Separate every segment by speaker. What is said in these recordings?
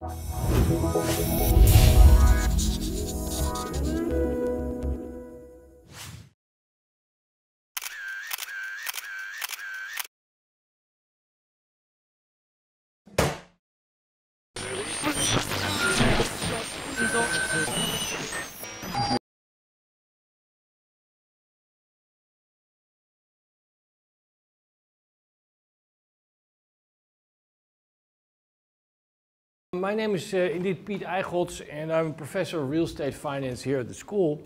Speaker 1: My name is indeed Piet Eichholtz, and I'm a professor of real estate finance here at the school.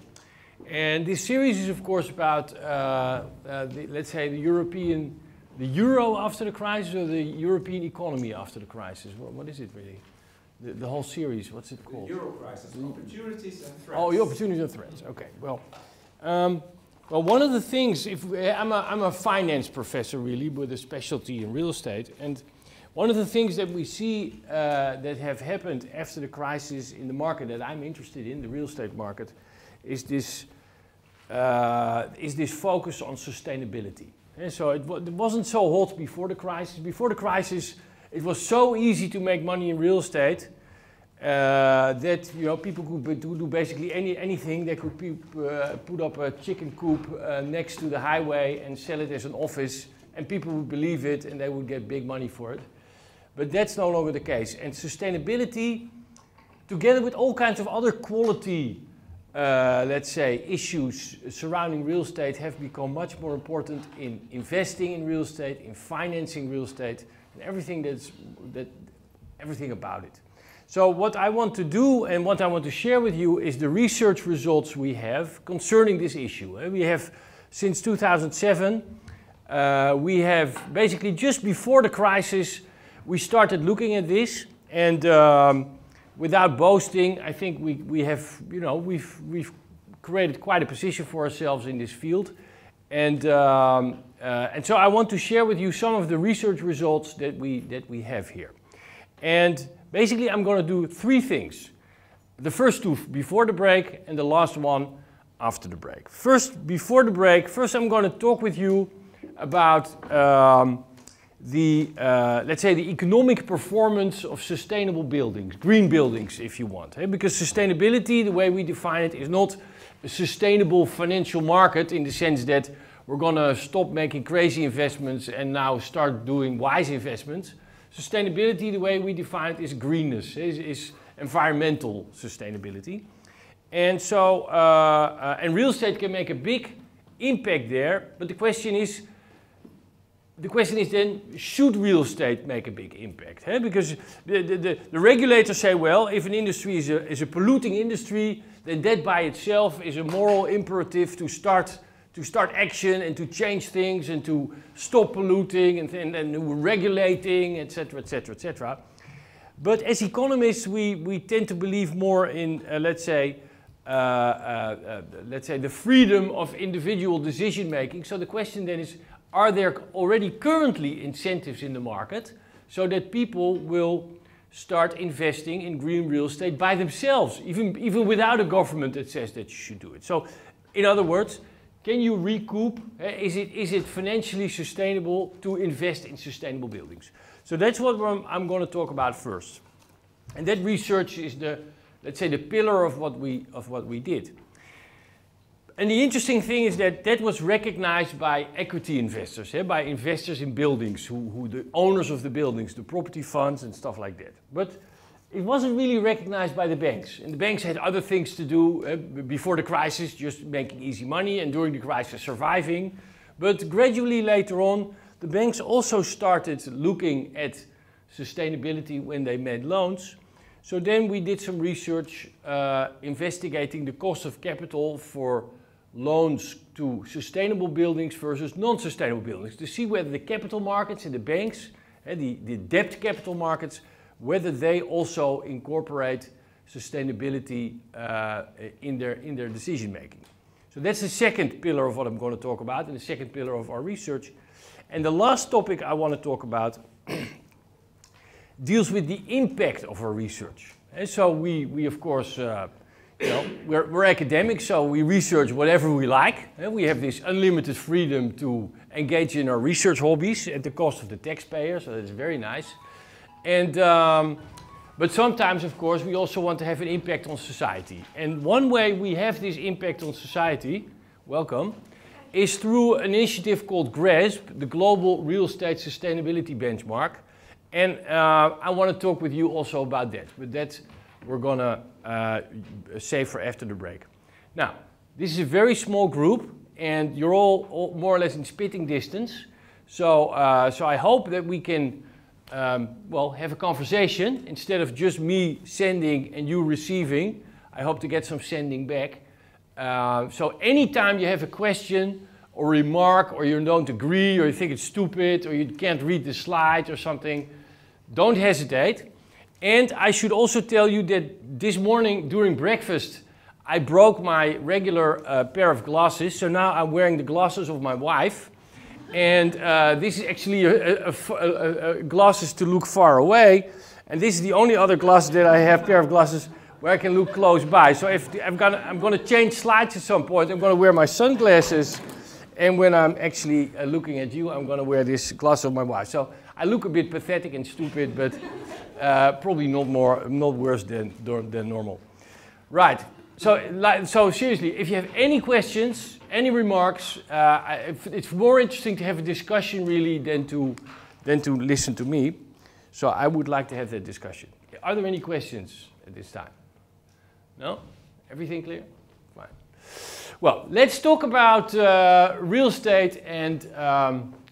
Speaker 1: And this series is, of course, about, let's say, the euro after the crisis, or the European economy after the crisis. What is it really? The whole series, what's it called?
Speaker 2: The euro crisis, opportunities and threats.
Speaker 1: Oh, the opportunities and threats. Okay. Well, one of the things, I'm a finance professor really, with a specialty in real estate, and one of the things that we see that have happened after the crisis in the market that I'm interested in, the real estate market, is this focus on sustainability. And so it wasn't so hot before the crisis. Before the crisis, it was so easy to make money in real estate that people could do basically anything. They could put up a chicken coop next to the highway and sell it as an office, and people would believe it, and they would get big money for it. But that's no longer the case. And sustainability, together with all kinds of other quality, let's say, issues surrounding real estate, have become much more important in investing in real estate, in financing real estate, and everything about it. So what I want to do and what I want to share with you is the research results we have concerning this issue. We have, since 2007, we have basically just before the crisis, we started looking at this, and without boasting, I think we've created quite a position for ourselves in this field, and so I want to share with you some of the research results that we have here. And basically, I'm going to do three things: the first two before the break, and the last one after the break. First, before the break, I'm going to talk with you about let's say the economic performance of sustainable buildings, green buildings if you want. Because sustainability, the way we define it, is not a sustainable financial market in the sense that we're going to stop making crazy investments and now start doing wise investments. Sustainability, the way we define it, is greenness, is environmental sustainability. And so, and real estate can make a big impact there, but the question is then, should real estate make a big impact? Because the regulators say, well, if an industry is a polluting industry, then that by itself is a moral imperative to start action and to change things and to stop polluting and regulating, etc., etc., etc. But as economists, we tend to believe more in, let's say, the freedom of individual decision making. So the question then is, are there already currently incentives in the market so that people will start investing in green real estate by themselves, even without a government that says that you should do it? So, in other words, can you recoup? Is it financially sustainable to invest in sustainable buildings? So that's what I'm going to talk about first. And that research is let's say, the pillar of what we did. And the interesting thing is that was recognized by equity investors, by investors in buildings, who the owners of the buildings, the property funds and stuff like that. But it wasn't really recognized by the banks. And the banks had other things to do before the crisis, just making easy money, and during the crisis surviving. But gradually later on, the banks also started looking at sustainability when they made loans. So then we did some research investigating the cost of capital for loans to sustainable buildings versus non-sustainable buildings, to see whether the capital markets and the banks, the debt capital markets, whether they also incorporate sustainability in their decision making. So that's the second pillar of what I'm going to talk about, and the second pillar of our research. And the last topic I want to talk about deals with the impact of our research. And so we of course, we're academics, so we research whatever we like. And we have this unlimited freedom to engage in our research hobbies at the cost of the taxpayer, so that's very nice. And But sometimes, of course, we also want to have an impact on society. And one way we have this impact on society, welcome, is through an initiative called GRESB, the Global Real Estate Sustainability Benchmark. And I want to talk with you also about that. But that we're going to save for after the break. Now, this is a very small group, and you're all more or less in spitting distance. So I hope that we can well, have a conversation instead of just me sending and you receiving. I hope to get some sending back. So anytime you have a question or remark, or you don't agree, or you think it's stupid, or you can't read the slides or something, don't hesitate. And I should also tell you that this morning during breakfast, I broke my regular pair of glasses. So now I'm wearing the glasses of my wife. And this is actually glasses to look far away. And this is the only other glasses that I have, pair of glasses, where I can look close by. So if I'm going to change slides at some point, I'm going to wear my sunglasses. And when I'm actually looking at you, I'm going to wear this glass of my wife. So I look a bit pathetic and stupid, but probably not worse than normal. Right. So seriously, if you have any questions, any remarks, it's more interesting to have a discussion really than to listen to me. So I would like to have that discussion. Are there any questions at this time? No? Everything clear? Fine. Well, let's talk about real estate and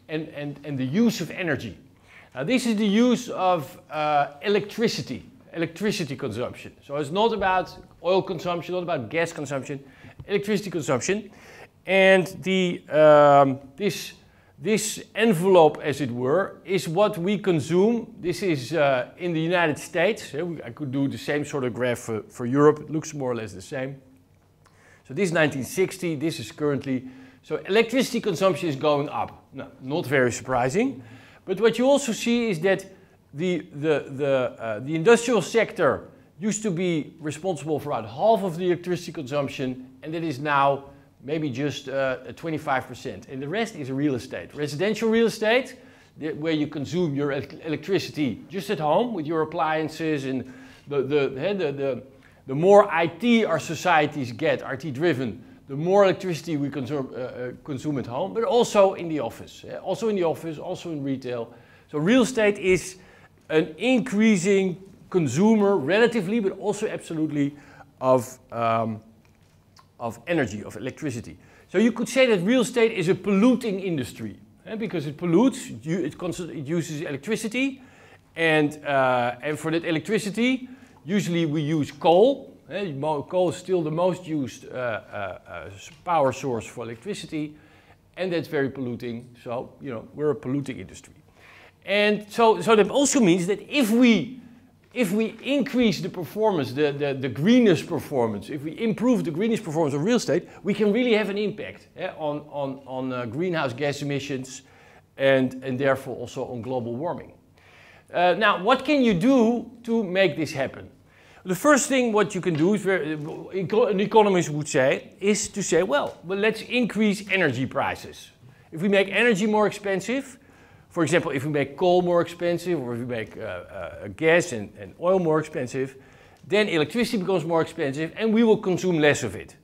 Speaker 1: the use of energy. Now, this is the use of electricity consumption. So it's not about oil consumption, not about gas consumption, electricity consumption. And this envelope, as it were, is what we consume. This is in the United States. I could do the same sort of graph for Europe. It looks more or less the same. So this is 1960, this is currently. So electricity consumption is going up. No, not very surprising. But what you also see is that the industrial sector used to be responsible for about half of the electricity consumption, and that is now maybe just 25%. And the rest is real estate. Residential real estate, where you consume your electricity just at home with your appliances, and the more IT our societies get, IT driven, the more electricity we consume at home, but also in the office. Also in retail. So real estate is an increasing consumer relatively, but also absolutely of energy, of electricity. So you could say that real estate is a polluting industry, because it pollutes, it uses electricity, and for that electricity, usually we use coal. Coal is still the most used power source for electricity, and that's very polluting. So, you know, we're a polluting industry. And so that also means that if we increase the performance, the greenest performance, if we improve the greenest performance of real estate, we can really have an impact on greenhouse gas emissions and therefore also on global warming. Now, what can you do to make this happen? The first thing what you can do, is an economist would say, is to say, well, let's increase energy prices. If we make energy more expensive, for example, if we make coal more expensive, or if we make gas and oil more expensive, then electricity becomes more expensive and we will consume less of it.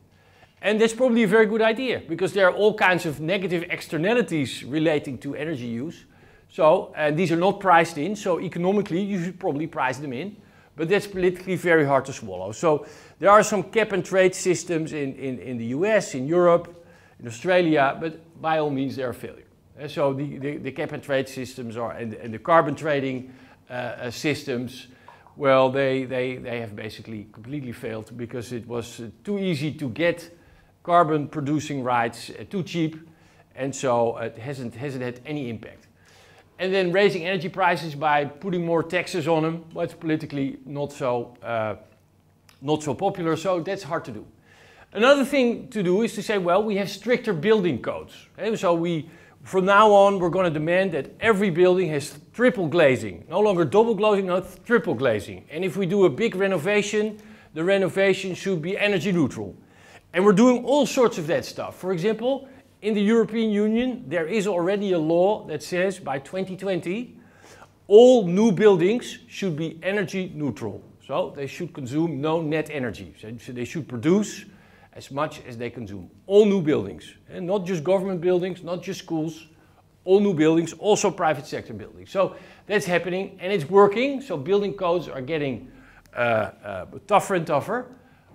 Speaker 1: And that's probably a very good idea, because there are all kinds of negative externalities relating to energy use. So these are not priced in, so economically you should probably price them in. But that's politically very hard to swallow. So there are some cap and trade systems in the US, in Europe, in Australia, but by all means they're a failure. So the cap and trade systems are, and the carbon trading systems, well, they have basically completely failed, because it was too easy to get carbon producing rights, too cheap, and so it hasn't had any impact. And then raising energy prices by putting more taxes on them, well, it's politically not so popular, so that's hard to do. Another thing to do is to say, well, we have stricter building codes. So from now on, we're going to demand that every building has triple glazing. No longer double glazing, no, triple glazing. And if we do a big renovation, the renovation should be energy neutral. And we're doing all sorts of that stuff. For example, in the European Union, there is already a law that says by 2020, all new buildings should be energy neutral. So they should consume no net energy. So they should produce as much as they consume. All new buildings, and not just government buildings, not just schools, all new buildings, also private sector buildings. So that's happening and it's working. So building codes are getting tougher and tougher.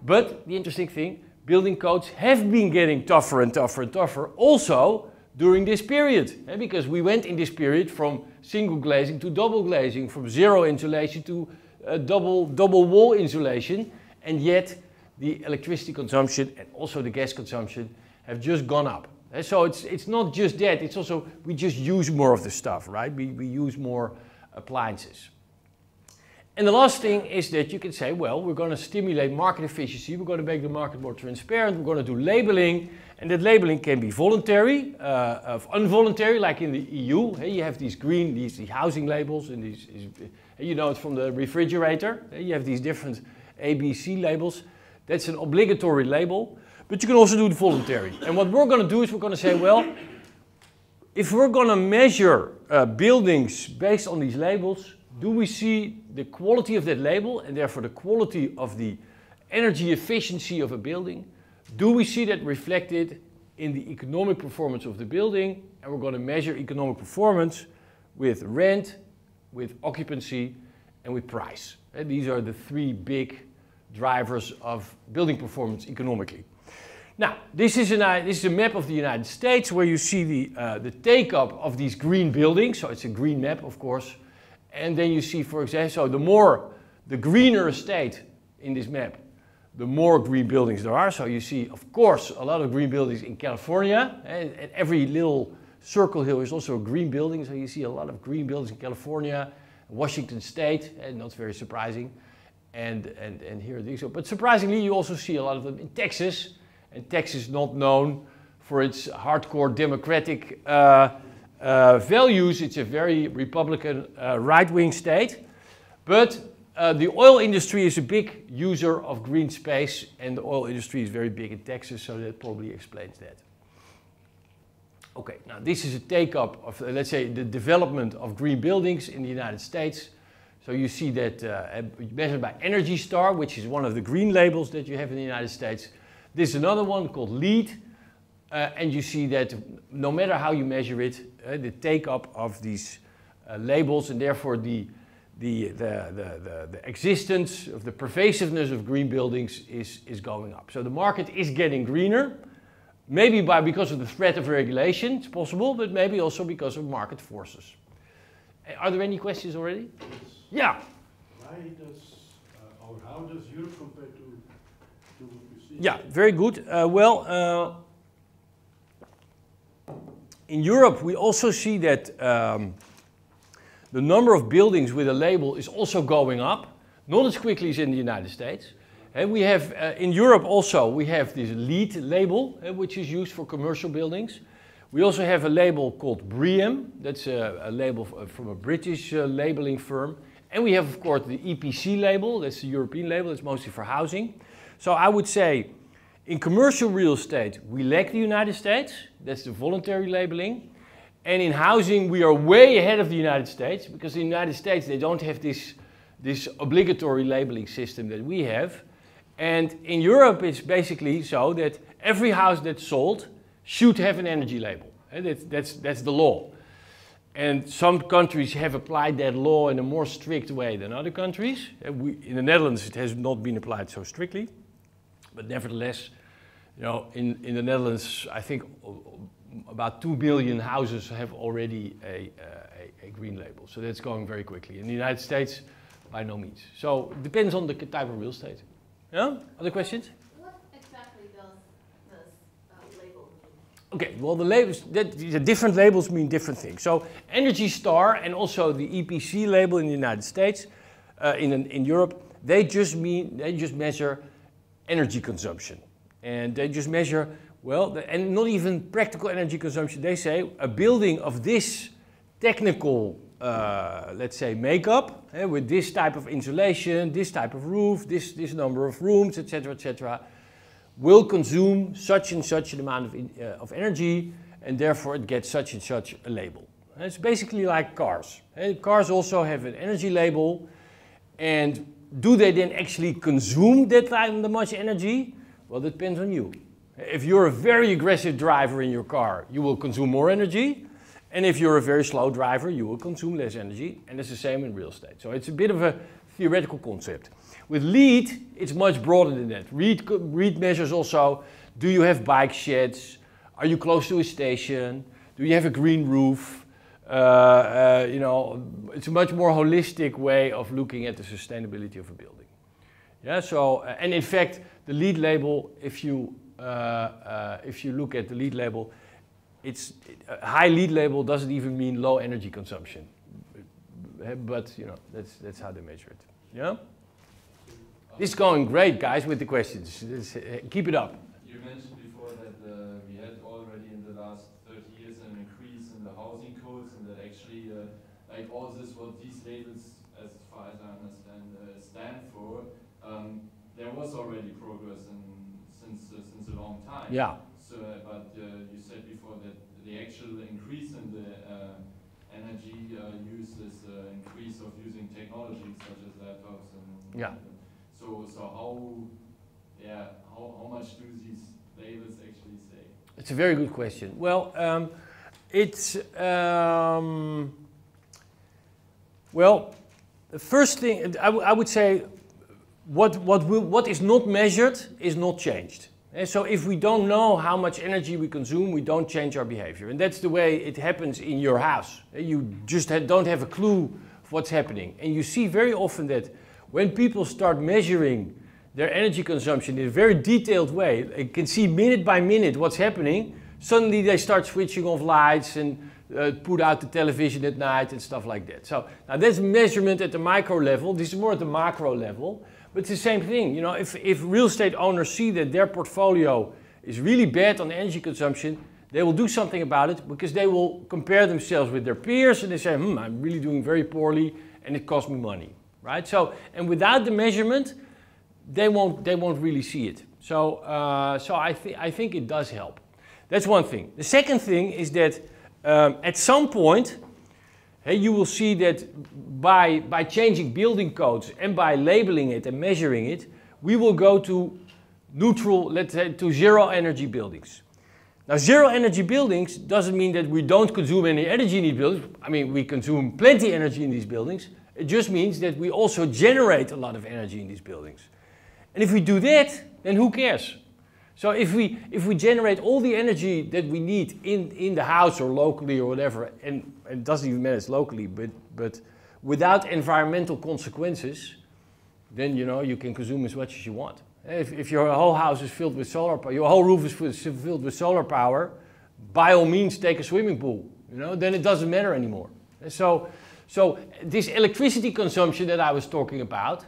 Speaker 1: But the interesting thing, building codes have been getting tougher and tougher and tougher also during this period. Because we went in this period from single glazing to double glazing, from zero insulation to double wall insulation, and yet the electricity consumption and also the gas consumption have just gone up. And so it's not just that, it's also we just use more of the stuff, right? We use more appliances. And the last thing is that you can say, well, we're going to stimulate market efficiency, we're going to make the market more transparent, we're going to do labeling, and that labeling can be voluntary, involuntary, like in the EU. Hey, you have these green, these housing labels, and these, you know, it's from the refrigerator. Hey, you have these different A, B, C labels. That's an obligatory label, but you can also do it voluntary. And what we're going to do is we're going to say, well, if we're going to measure buildings based on these labels, do we see the quality of that label and therefore the quality of the energy efficiency of a building? Do we see that reflected in the economic performance of the building? And we're going to measure economic performance with rent, with occupancy, and with price. And these are the three big drivers of building performance economically. Now, this is a map of the United States where you see the take-up of these green buildings. So it's a green map, of course. And then you see, for example, so the greener a state in this map, the more green buildings there are. So you see, of course, a lot of green buildings in California. And every little circle here is also a green building. So you see a lot of green buildings in California, Washington State, and not very surprising. And here these are. But surprisingly, you also see a lot of them in Texas. And Texas is not known for its hardcore democratic values. It's a very Republican right-wing state. But the oil industry is a big user of green space, and the oil industry is very big in Texas, so that probably explains that. Okay, now this is a take-up of, let's say, the development of green buildings in the United States. So you see that measured by Energy Star, which is one of the green labels that you have in the United States. This is another one called LEED, and you see that no matter how you measure it, the take-up of these labels and therefore the existence of the pervasiveness of green buildings is going up. So the market is getting greener, maybe because of the threat of regulation, it's possible, but maybe also because of market forces. Are there any questions already?
Speaker 3: Yes.
Speaker 1: Yeah.
Speaker 3: Why does, or how does Europe compare to what you see?
Speaker 1: Yeah, very good. In Europe, we also see that the number of buildings with a label is also going up, not as quickly as in the United States. And we have, in Europe also, we have this LEED label, which is used for commercial buildings. We also have a label called BREEAM, that's a label from a British labeling firm. And we have, of course, the EPC label, that's the European label, it's mostly for housing. So I would say, in commercial real estate, we lack the United States, that's the voluntary labeling. And in housing, we are way ahead of the United States, because in the United States, they don't have this obligatory labeling system that we have. And in Europe, it's basically so that every house that's sold should have an energy label. And that's the law. And some countries have applied that law in a more strict way than other countries. In the Netherlands, it has not been applied so strictly. But nevertheless, you know, in the Netherlands, I think about 2 billion houses have already a green label. So that's going very quickly. In the United States, by no means. So it depends on the type of real estate. Yeah? Other questions?
Speaker 4: What exactly does this label mean?
Speaker 1: Okay, well, the labels, the different labels mean different things. So Energy Star and also the EPC label in the United States, in Europe, they just measure energy consumption. And they just measure, well, and not even practical energy consumption. They say a building of this technical, let's say, makeup, with this type of insulation, this type of roof, this number of rooms, etc., will consume such and such an amount of energy, and therefore it gets such and such a label. And it's basically like cars. And cars also have an energy label, and do they then actually consume that much energy? Well, that depends on you. If you're a very aggressive driver in your car, you will consume more energy. And if you're a very slow driver, you will consume less energy. And it's the same in real estate. So it's a bit of a theoretical concept. With LEED, it's much broader than that. LEED measures also, do you have bike sheds? Are you close to a station? Do you have a green roof? You know, it's a much more holistic way of looking at the sustainability of a building. Yeah, so, and in fact, the LEED label, if you look at the LEED label, a high LEED label doesn't even mean low energy consumption. But, you know, that's how they measure it. Yeah? This is going great, guys, with the questions. Keep it up.
Speaker 2: You mentioned before that we had already in the last 30 years an increase in the housing codes, and that actually, like all this, what these labels, as far as I understand, stand for, there was already progress since a long time.
Speaker 1: Yeah.
Speaker 2: So, but you said before that the actual increase in the energy use is increase of using technologies such as laptops and
Speaker 1: yeah.
Speaker 2: So how much do these labels actually say?
Speaker 1: It's a very good question. Well, well, the first thing I would say, what is not measured is not changed. And so if we don't know how much energy we consume, we don't change our behavior. And that's the way it happens in your house. You just don't have a clue of what's happening. And you see very often that when people start measuring their energy consumption in a very detailed way, they can see minute by minute what's happening, suddenly they start switching off lights and put out the television at night and stuff like that. So now that's measurement at the micro level. This is more at the macro level. But it's the same thing, you know, if real estate owners see that their portfolio is really bad on energy consumption, they will do something about it because they will compare themselves with their peers and they say, I'm really doing very poorly and it costs me money, right? So, and without the measurement, they won't really see it. So, I think it does help. That's one thing. The second thing is that at some point, hey, you will see that by changing building codes and by labeling it and measuring it, we will go to neutral, let's say, to zero energy buildings. Now, zero energy buildings doesn't mean that we don't consume any energy in these buildings. I mean, we consume plenty of energy in these buildings. It just means that we also generate a lot of energy in these buildings. And if we do that, then who cares? So if we generate all the energy that we need in the house or locally or whatever, and it doesn't even matter it's locally, but without environmental consequences, then you know you can consume as much as you want. If your whole house is filled with solar power, your whole roof is filled with solar power, by all means take a swimming pool. You know, then it doesn't matter anymore. So this electricity consumption that I was talking about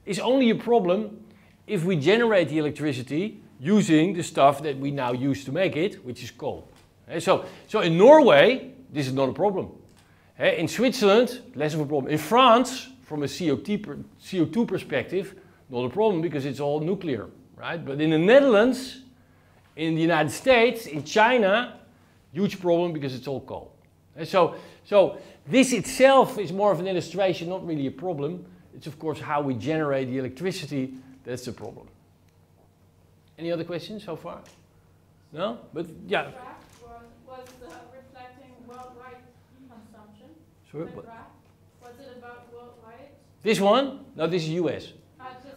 Speaker 1: is only a problem if we generate the electricity using the stuff that we now use to make it, which is coal. So in Norway, this is not a problem. In Switzerland, less of a problem. In France, from a CO2 perspective, not a problem because it's all nuclear, right? But in the Netherlands, in the United States, in China, huge problem because it's all coal. So this itself is more of an illustration, not really a problem. It's of course how we generate the electricity that's the problem. Any other questions so far? No? But yeah.
Speaker 5: The graph was reflecting worldwide consumption.
Speaker 1: Sorry,
Speaker 5: the graph, was it about worldwide?
Speaker 1: This one? No, this is US.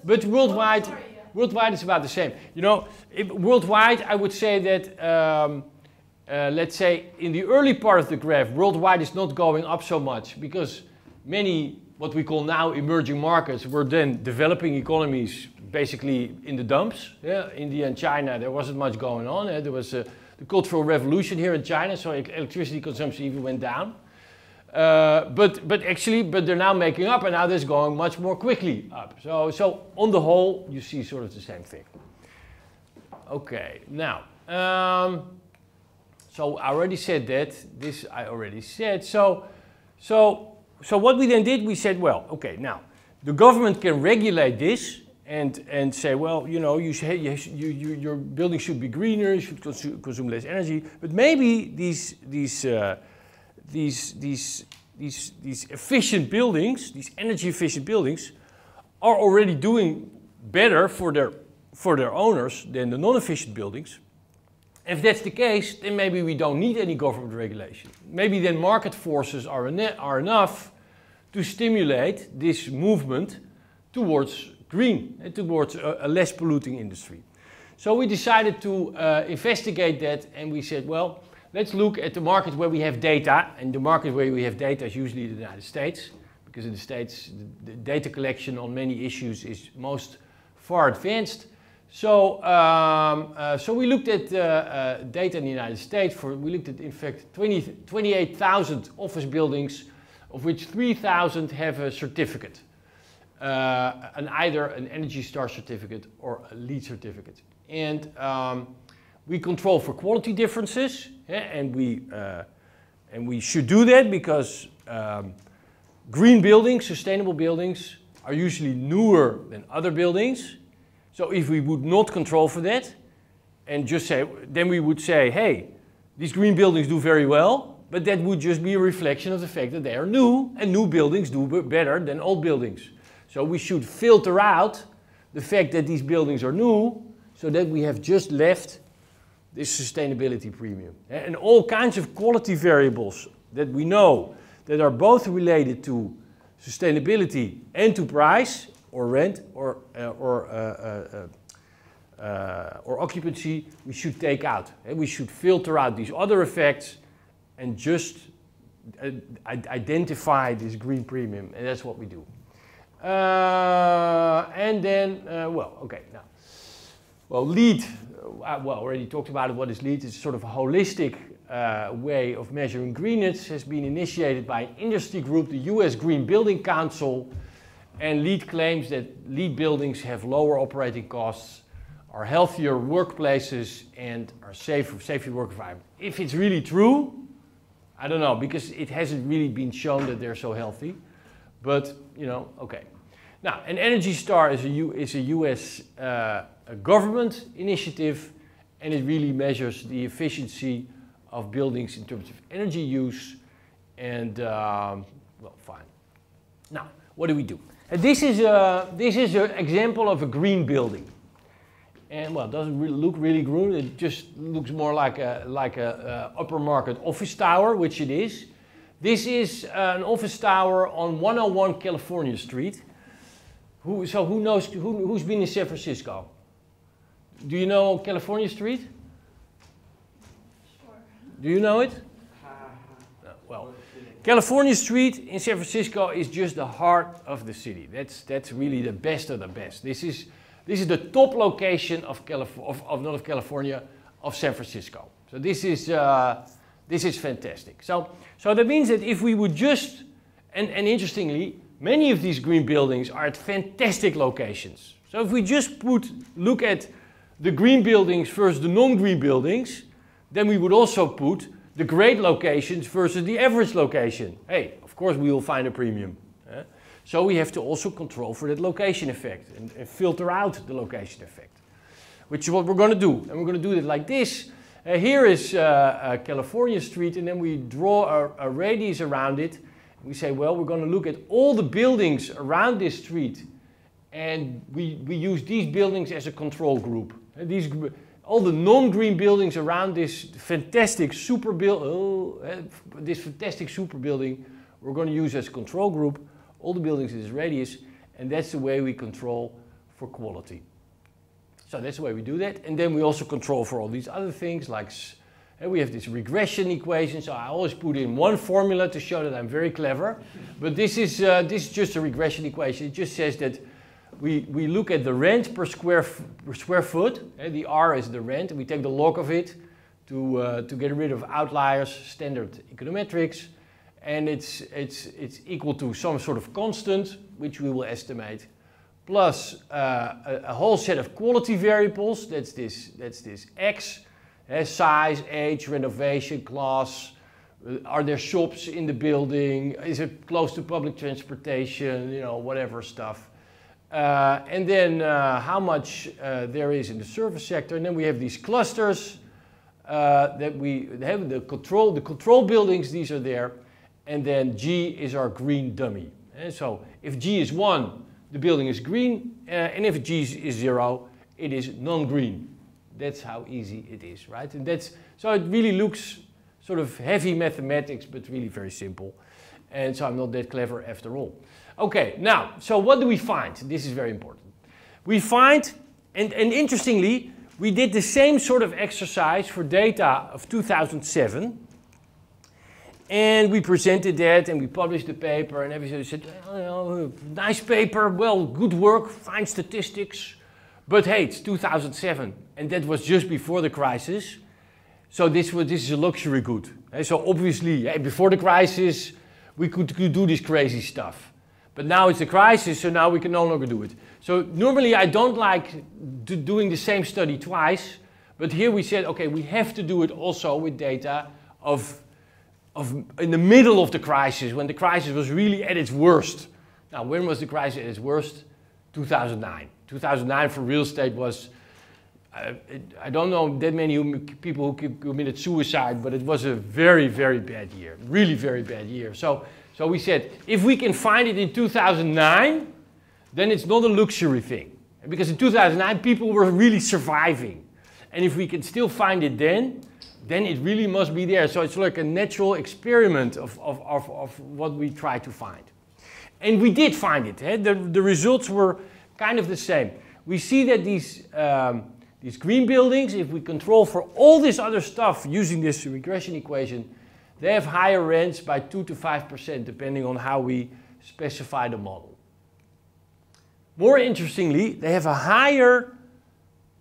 Speaker 1: But worldwide, worldwide is about the same. You know, worldwide, I would say that, let's say, in the early part of the graph, worldwide is not going up so much because many, what we call now emerging markets, were then developing economies basically in the dumps. Yeah, India and China, there wasn't much going on. There was the Cultural Revolution here in China, so electricity consumption even went down. But they're now making up, and now that's going much more quickly up. So on the whole, you see sort of the same thing. Okay, now, so I already said that. This I already said. So what we then did, we said, well, okay, now the government can regulate this and say, well, you know, your building should be greener, you should consume less energy, but maybe these these efficient buildings, these energy efficient buildings, are already doing better for their owners than the non-efficient buildings. If that's the case, then maybe we don't need any government regulation. Maybe then market forces are enough to stimulate this movement towards green and towards a less polluting industry. So we decided to investigate that, and we said, well, let's look at the market where we have data, and the market where we have data is usually the United States, because in the States the data collection on many issues is most far advanced. So, so we looked at data in the United States. We looked at, in fact, 28,000 office buildings, of which 3,000 have a certificate, either an Energy Star certificate or a LEED certificate. And we control for quality differences, and we should do that because green buildings, sustainable buildings, are usually newer than other buildings. So if we would not control for that, and just say, then we would say, hey, these green buildings do very well, but that would just be a reflection of the fact that they are new, and new buildings do better than old buildings. So we should filter out the fact that these buildings are new, so that we have just left this sustainability premium. And all kinds of quality variables that we know that are both related to sustainability and to price, or rent, or occupancy, we should take out. And we should filter out these other effects and just identify this green premium, and that's what we do. And then, well, okay, now. Well, LEED, well, already talked about it. What is LEED? It's sort of a holistic way of measuring greenness. Has been initiated by an industry group, the US Green Building Council, and LEED claims that LEED buildings have lower operating costs, are healthier workplaces, and are safer work environment. If it's really true, I don't know, because it hasn't really been shown that they're so healthy, but you know, okay. Now, an Energy Star is a US government initiative, and it really measures the efficiency of buildings in terms of energy use, and well, fine. Now, what do we do? And this is an example of a green building, and well, it doesn't really look really green. It just looks more like a upper market office tower, which it is. This is an office tower on 101 California Street. So who knows? Who's been in San Francisco? Do you know California Street?
Speaker 5: Sure.
Speaker 1: Do you know it? Well, California Street in San Francisco is just the heart of the city. That's really the best of the best. This is the top location of North California, of San Francisco. So this is fantastic. So that means that if we would just, and interestingly, many of these green buildings are at fantastic locations. So if we just look at the green buildings versus the non-green buildings, then we would also put the great locations versus the average location. Hey, of course we will find a premium. So we have to also control for that location effect and filter out the location effect, which is what we're going to do. And we're going to do it like this. Here is California Street, and then we draw a radius around it. We say, well, we're going to look at all the buildings around this street, and we use these buildings as a control group. All the non-green buildings around this fantastic super building, we're going to use as a control group. All the buildings in this radius, and that's the way we control for quality. So that's the way we do that, and then we also control for all these other things, like we have this regression equation. So I always put in one formula to show that I'm very clever, but this is just a regression equation. It just says that we look at the rent per square foot. The R is the rent, and we take the log of it to get rid of outliers, standard econometrics, and it's equal to some sort of constant, which we will estimate, plus a whole set of quality variables. That's this X, size, age, renovation, class. Are there shops in the building? Is it close to public transportation? You know, whatever stuff. And then how much there is in the service sector. And then we have these clusters. that we have the control buildings, these are there, and then G is our green dummy. And so if G is 1, the building is green, and if G is 0, it is non-green. That's how easy it is, right? And that's, so it really looks sort of heavy mathematics, but really very simple. And so I'm not that clever after all. Okay, now, so what do we find? This is very important. We find, and interestingly, we did the same sort of exercise for data of 2007. And we presented that and we published the paper and everybody said, oh, nice paper, well, good work, fine statistics. But hey, it's 2007 and that was just before the crisis. So this is a luxury good. So obviously, before the crisis, we could do this crazy stuff. But now it's a crisis, so now we can no longer do it. So normally I don't like doing the same study twice, but here we said, okay, we have to do it also with data of in the middle of the crisis, when the crisis was really at its worst. Now, when was the crisis at its worst? 2009. 2009 for real estate was, I don't know that many people who committed suicide, but it was a very, very bad year, really very bad year. So we said, if we can find it in 2009, then it's not a luxury thing. Because in 2009, people were really surviving. And if we can still find it then it really must be there. So it's like a natural experiment of what we try to find. And we did find it. The results were kind of the same. We see that these green buildings, if we control for all this other stuff using this regression equation, they have higher rents by 2 to 5%, depending on how we specify the model. More interestingly, they have a higher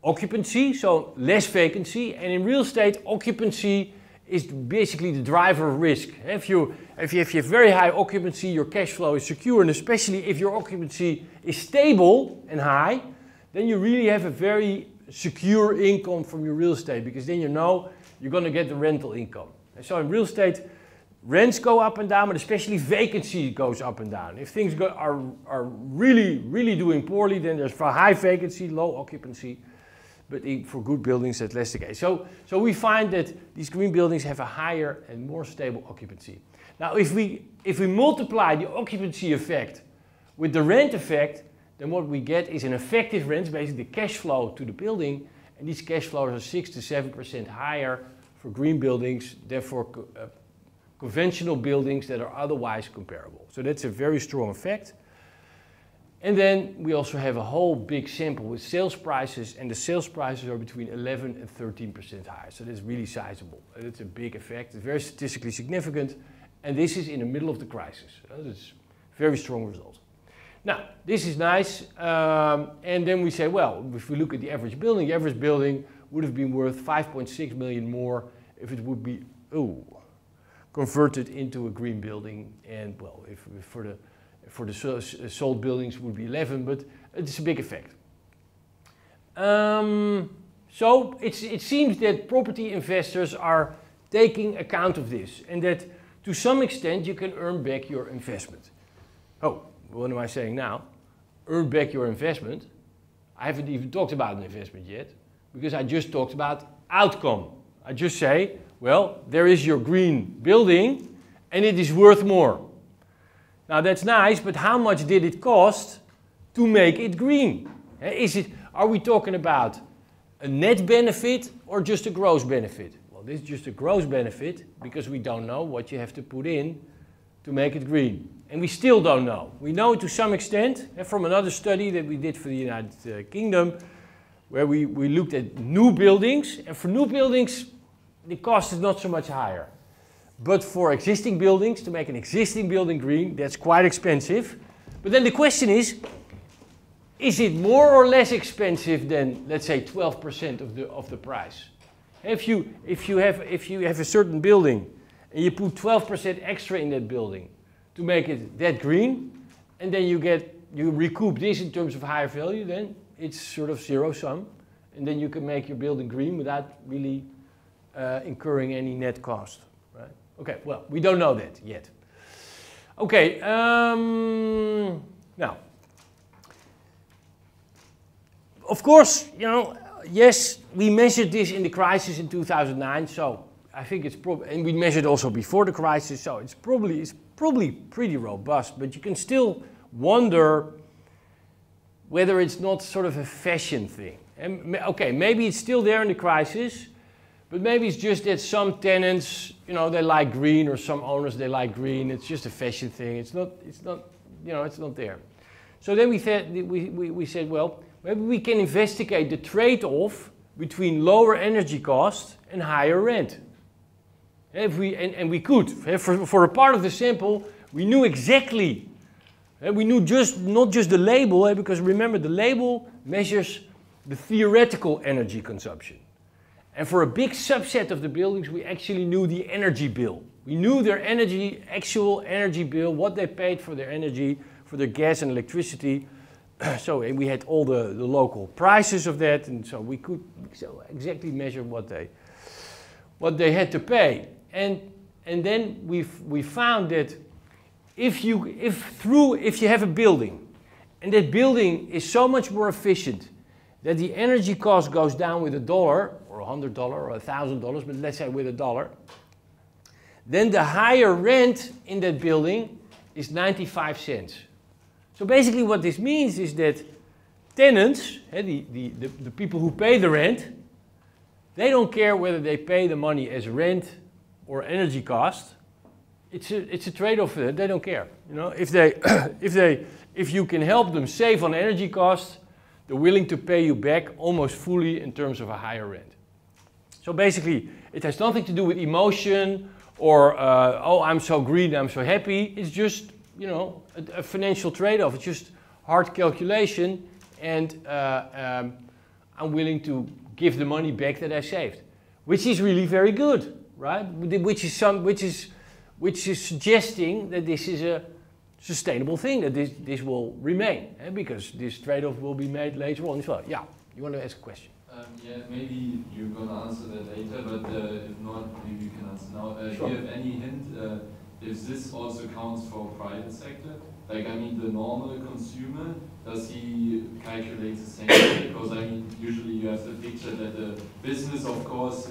Speaker 1: occupancy, so less vacancy, and in real estate, occupancy is basically the driver of risk. If you have very high occupancy, your cash flow is secure, and especially if your occupancy is stable and high, then you really have a very secure income from your real estate, because then you know you're going to get the rental income. And so in real estate, rents go up and down, but especially vacancy goes up and down. If things are really, really doing poorly, then there's for high vacancy, low occupancy. But for good buildings, that's less the case. So we find that these green buildings have a higher and more stable occupancy. Now, if we multiply the occupancy effect with the rent effect, then what we get is an effective rent, basically the cash flow to the building, and these cash flows are 6 to 7% higher for green buildings than for conventional buildings that are otherwise comparable. So that's a very strong effect. And then we also have a whole big sample with sales prices, and the sales prices are between 11 and 13% higher. So that's really sizable. It's a big effect. It's very statistically significant. And this is in the middle of the crisis. That's a very strong result. Now, this is nice. And then we say, well, if we look at the average building would have been worth 5.6 million more if it would be converted into a green building. And well, if for the sold buildings would be 11, but it's a big effect. So it seems that property investors are taking account of this, and that to some extent you can earn back your investment. Oh, what am I saying now? Earn back your investment? I haven't even talked about an investment yet, because I just talked about outcome. I just say, well, there is your green building, and it is worth more. Now that's nice, but how much did it cost to make it green? Are we talking about a net benefit or just a gross benefit? Well, this is just a gross benefit because we don't know what you have to put in to make it green. And we still don't know. We know it to some extent from another study that we did for the United Kingdom, where we looked at new buildings, and for new buildings the cost is not so much higher. But for existing buildings, to make an existing building green, that's quite expensive. But then the question is it more or less expensive than, let's say, 12% of the price? If you have a certain building and you put 12% extra in that building to make it that green, and then you recoup this in terms of higher value, then it's sort of zero sum, and then you can make your building green without really incurring any net cost. Okay, well, we don't know that yet. Okay, now, of course, yes, we measured this in the crisis in 2009, so I think it's probably, and we measured also before the crisis, so it's probably pretty robust, but you can still wonder whether it's not sort of a fashion thing. And okay, maybe it's still there in the crisis, but maybe it's just that some tenants, you know, they like green, or some owners, they like green. It's just a fashion thing. It's not, you know, it's not there. So then we said, well, maybe we can investigate the trade-off between lower energy costs and higher rent. And we could. For a part of the sample, we knew exactly. We knew not just the label, because remember, the label measures the theoretical energy consumption. And for a big subset of the buildings, we actually knew the energy bill. We knew their actual energy bill, what they paid for their energy, for their gas and electricity. So and we had all the local prices of that, and so we could exactly measure what they had to pay. And then we found that if you have a building, and that building is so much more efficient that the energy cost goes down with $1 or $100 or $1,000, but let's say with $1, then the higher rent in that building is 95 cents. So basically what this means is that tenants, the people who pay the rent, they don't care whether they pay the money as rent or energy cost. It's a trade-off for them. They don't care. You know, if you can help them save on energy costs, they're willing to pay you back almost fully in terms of a higher rent. So basically, it has nothing to do with emotion or oh, I'm so green, I'm so happy. It's just, you know, a financial trade-off. It's just hard calculation, and I'm willing to give the money back that I saved, which is really very good, right? Which is suggesting that this is a sustainable thing, that this will remain, because this trade-off will be made later on as well. Yeah, you want to ask a question?
Speaker 2: Yeah, maybe you're going to answer that later, but if not, maybe you can answer now. Sure. Do you have any hint if this also counts for private sector? Like, I mean, the normal consumer, does he calculate the same way? Because, I mean, usually you have the picture that the business, of course,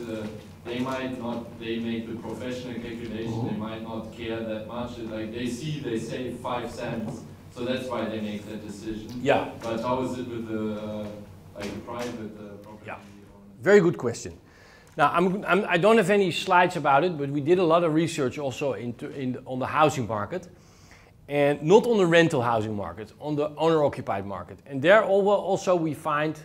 Speaker 2: they might not, they make the professional calculation, they might not care that much. Like, they save 5 cents, so that's why they make that decision.
Speaker 1: Yeah.
Speaker 2: But how is it with the, like, the private property?
Speaker 1: Yeah, very good question. Now, I don't have any slides about it, but we did a lot of research also on the housing market, and not on the rental housing market, on the owner-occupied market. And there also we find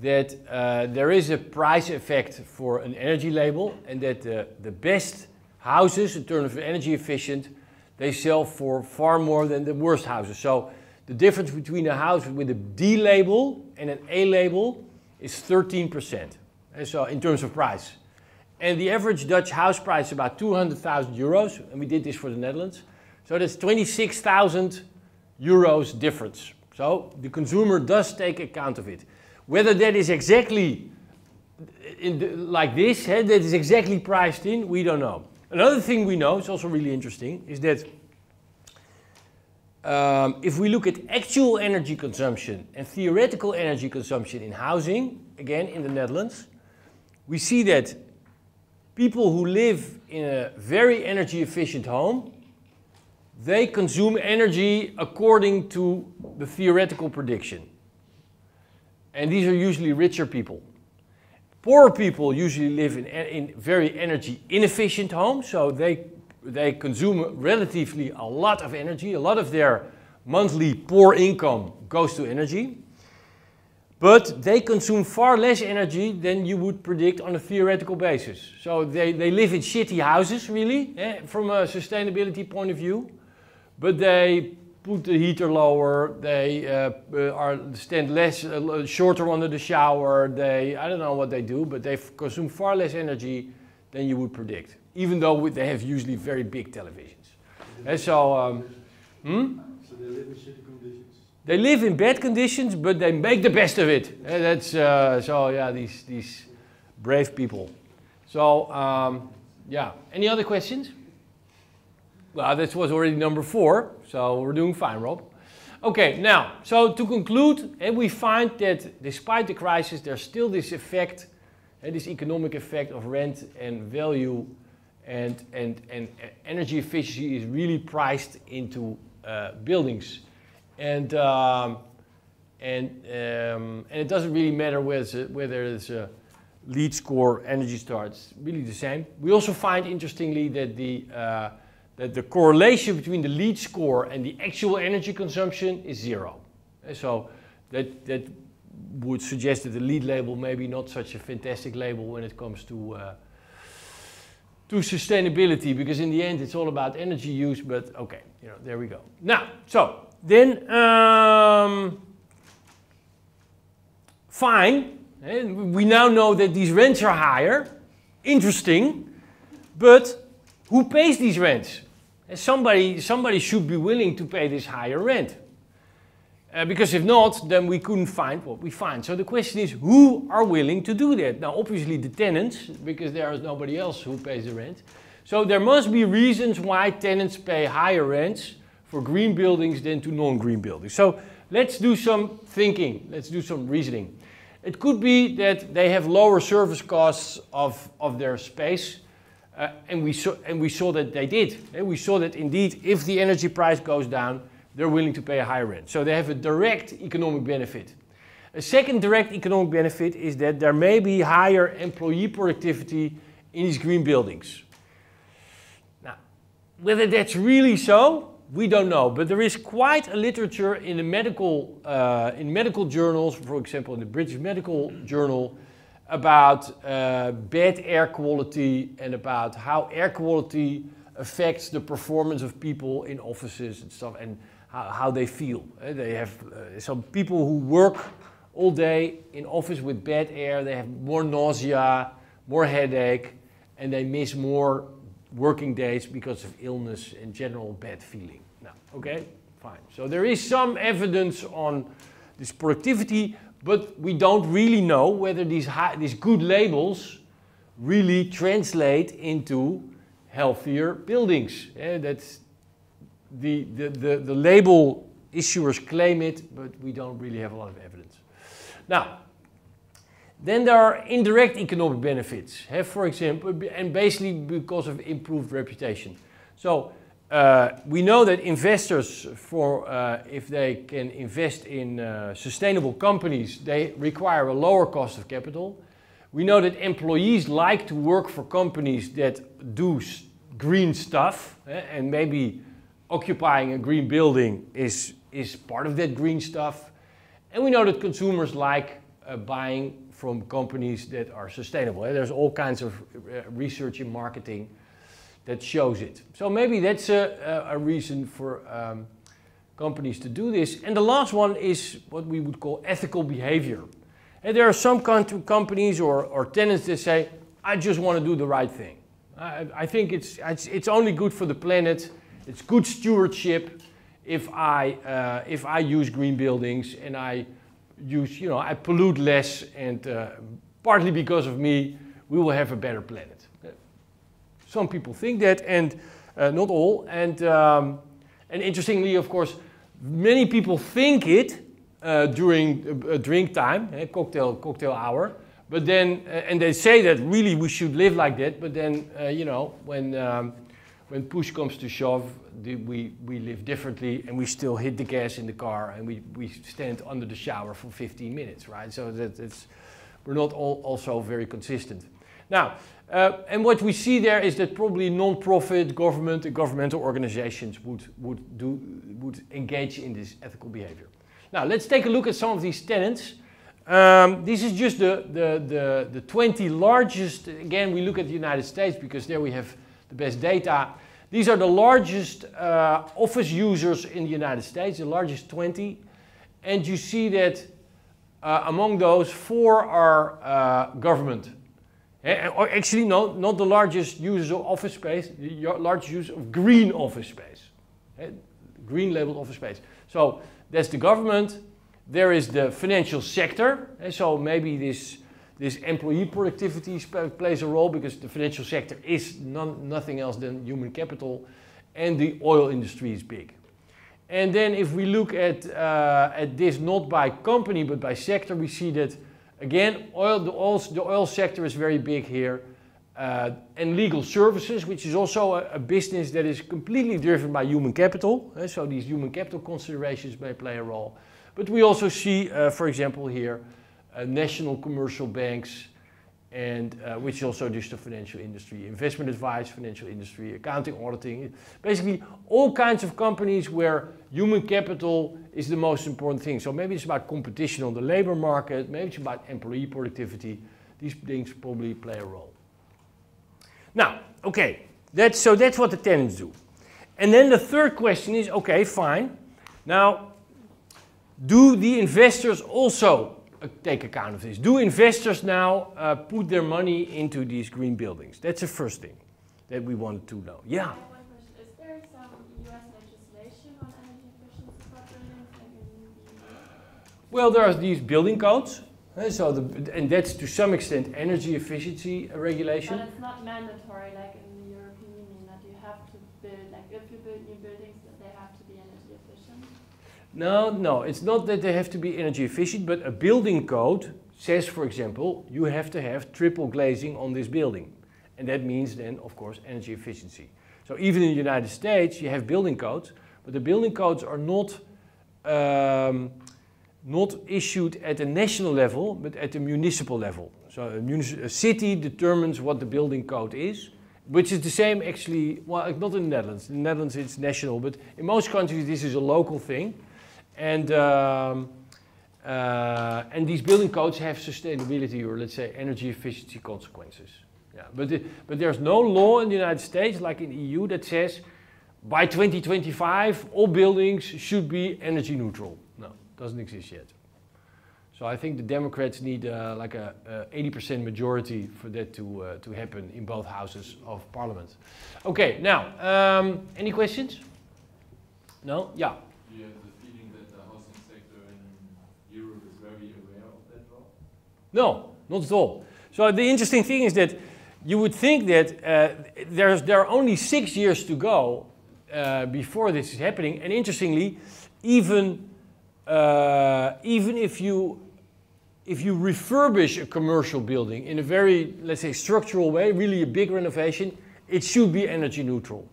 Speaker 1: that there is a price effect for an energy label, and that the best houses in terms of energy efficient, they sell for far more than the worst houses. So the difference between a house with a D label and an A label is 13%. And so in terms of price. And the average Dutch house price is about 200,000 euros, and we did this for the Netherlands. So that's 26,000 euros difference. So the consumer does take account of it. Whether that is exactly like this, that is exactly priced in, we don't know. Another thing we know, it's also really interesting, is that if we look at actual energy consumption and theoretical energy consumption in housing, again in the Netherlands, we see that people who live in a very energy efficient home, they consume energy according to the theoretical prediction. And these are usually richer people. Poorer people usually live in very energy inefficient homes, so they consume relatively a lot of energy. A lot of their monthly poor income goes to energy. But they consume far less energy than you would predict on a theoretical basis. So they live in shitty houses, really, from a sustainability point of view. But they put the heater lower, they stand shorter under the shower, I don't know what they do, but they consume far less energy than you would predict, even though they have usually very big televisions. And so,
Speaker 3: So they live in shitty conditions?
Speaker 1: They live in bad conditions, but they make the best of it. And that's, so yeah, these brave people. So, yeah, any other questions? Well, this was already number 4, so we're doing fine, Rob. Okay, now, so to conclude, we find that despite the crisis, there's still this effect, this economic effect of rent and value, and energy efficiency is really priced into buildings, and it doesn't really matter whether it's a LEED score, Energy Star, it's really the same. We also find, interestingly, that the correlation between the LEED score and the actual energy consumption is 0. So that would suggest that the LEED label may be not such a fantastic label when it comes to sustainability, because in the end it's all about energy use, but okay, there we go. Now, so then, fine, we now know that these rents are higher, interesting, but who pays these rents? Somebody should be willing to pay this higher rent. Because if not, then we couldn't find what we find. So the question is, who are willing to do that? Now, obviously the tenants, because there is nobody else who pays the rent. So there must be reasons why tenants pay higher rents for green buildings than to non-green buildings. So let's do some thinking, let's do some reasoning. It could be that they have lower service costs of their space. And we saw that they did. We saw that indeed, if the energy price goes down, they're willing to pay a higher rent. So they have a direct economic benefit. A second direct economic benefit is that there may be higher employee productivity in these green buildings. Now, whether that's really so, we don't know. But there is quite a literature in the medical journals, for example, in the British Medical Journal, about bad air quality and about how air quality affects the performance of people in offices and stuff, and how they feel. They have some people who work all day in office with bad air, they have more nausea, more headache, and they miss more working days because of illness and general bad feeling. Now, okay, fine. So there is some evidence on this productivity, but we don't really know whether these good labels really translate into healthier buildings. That's the label issuers claim it, but we don't really have a lot of evidence. Now, then there are indirect economic benefits, for example, and basically because of improved reputation. So we know that investors, if they can invest in sustainable companies, they require a lower cost of capital. We know that employees like to work for companies that do green stuff, and maybe occupying a green building is part of that green stuff. And we know that consumers like buying from companies that are sustainable. There's all kinds of research in marketing that shows it. So maybe that's a reason for companies to do this. And the last one is what we would call ethical behavior. And there are some companies or tenants that say, I just want to do the right thing. I think it's only good for the planet. It's good stewardship if I use green buildings and I pollute less, and partly because of me, we will have a better planet. Some people think that, and not all. And interestingly, of course, many people think it during drink time, cocktail hour. But then, and they say that really we should live like that. But then, when push comes to shove, we live differently, and we still hit the gas in the car, and we stand under the shower for 15 minutes, right? So we're not also very consistent. Now, and what we see there is that probably non-profit government and governmental organizations would engage in this ethical behavior. Now, let's take a look at some of these tenants. This is just the 20 largest. Again, we look at the United States because there we have the best data. These are the largest office users in the United States, the largest 20. And you see that among those, 4 are government. Or actually, no, not the largest users of office space, the largest users of green office space. Green labeled office space. So that's the government. There is the financial sector. So maybe this employee productivity plays a role, because the financial sector is nothing else than human capital, and the oil industry is big. And then if we look at this not by company but by sector, we see that again the oil sector is very big here, and legal services, which is also a business that is completely driven by human capital. So these human capital considerations may play a role. But we also see, for example, here national commercial banks, and which is also just the financial industry, investment advice, financial industry, accounting, auditing, basically all kinds of companies where human capital is the most important thing. So maybe it's about competition on the labor market, maybe it's about employee productivity. These things probably play a role. Now, okay, that's what the tenants do. And then the third question is, okay, fine. Now, do the investors also take account of this? Do investors now put their money into these green buildings? That's the first thing that we wanted to know. Yeah?
Speaker 5: I have one question. Is there some US legislation on energy efficiency for buildings like in the EU?
Speaker 1: Well, there are these building codes. And that's to some extent energy efficiency regulation.
Speaker 5: But it's not mandatory like in the European Union that you have to build, like if you build new buildings, that they have to be energy efficient?
Speaker 1: No, it's not that they have to be energy efficient, but a building code says, for example, you have to have triple glazing on this building. And that means then, of course, energy efficiency. So even in the United States, you have building codes, but the building codes are not issued at a national level, but at the municipal level. So a city determines what the building code is, which is the same actually, well, not in the Netherlands. In the Netherlands it's national, but in most countries this is a local thing. And these building codes have sustainability, or let's say energy efficiency consequences. Yeah, but there's no law in the United States, like in the EU, that says by 2025 all buildings should be energy neutral. No, doesn't exist yet. So I think the Democrats need like a 80% majority for that to happen in both houses of parliament. Okay, now, any questions? No? Yeah.
Speaker 2: Do you have the feeling that the housing sector in Europe is very aware of that law?
Speaker 1: No, not at all. So the interesting thing is that you would think that there are only 6 years to go before this is happening, and interestingly, even if you refurbish a commercial building in a very, let's say, structural way, really a big renovation, it should be energy neutral.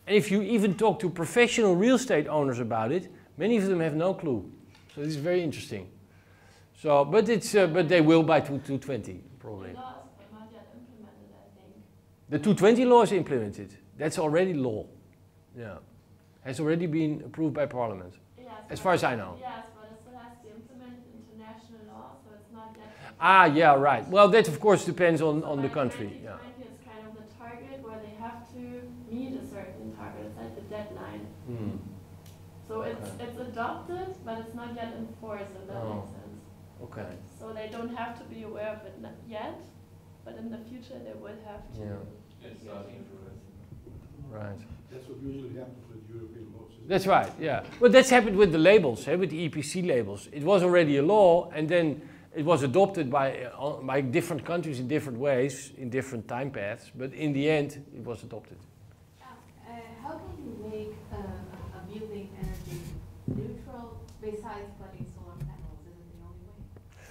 Speaker 1: And if you even talk to professional real estate owners about it, many of them have no clue. So this is very interesting. So, but they will by 2020 probably.
Speaker 5: The law is not yet implemented, I think.
Speaker 1: The 220 law is implemented. That's already law. Yeah, has already been approved by Parliament,
Speaker 5: Yes,
Speaker 1: as far as I know.
Speaker 5: Yes, but it still has to be implemented into national law, so it's not yet.
Speaker 1: Ah, yeah, right. Well, that of course depends on the
Speaker 5: By
Speaker 1: country. Yeah.
Speaker 5: 2020 is kind of the target where they have to meet a certain target. It's like the deadline.
Speaker 1: Hmm.
Speaker 5: So it's adopted, but it's not yet enforced, if that
Speaker 1: Oh.
Speaker 5: makes sense.
Speaker 1: Okay.
Speaker 5: So they don't have to be aware of it yet, but in the future they will have to.
Speaker 1: Yeah.
Speaker 2: It's starting to
Speaker 1: Right.
Speaker 3: That's what usually happens with European laws. isn't it?
Speaker 1: That's right. Yeah. Well, that's happened with the labels, with the EPC labels. It was already a law, and then it was adopted by different countries in different ways, in different time paths. But in the end, it was adopted.
Speaker 4: How can you make a building energy neutral besides putting solar panels? Is it the only way?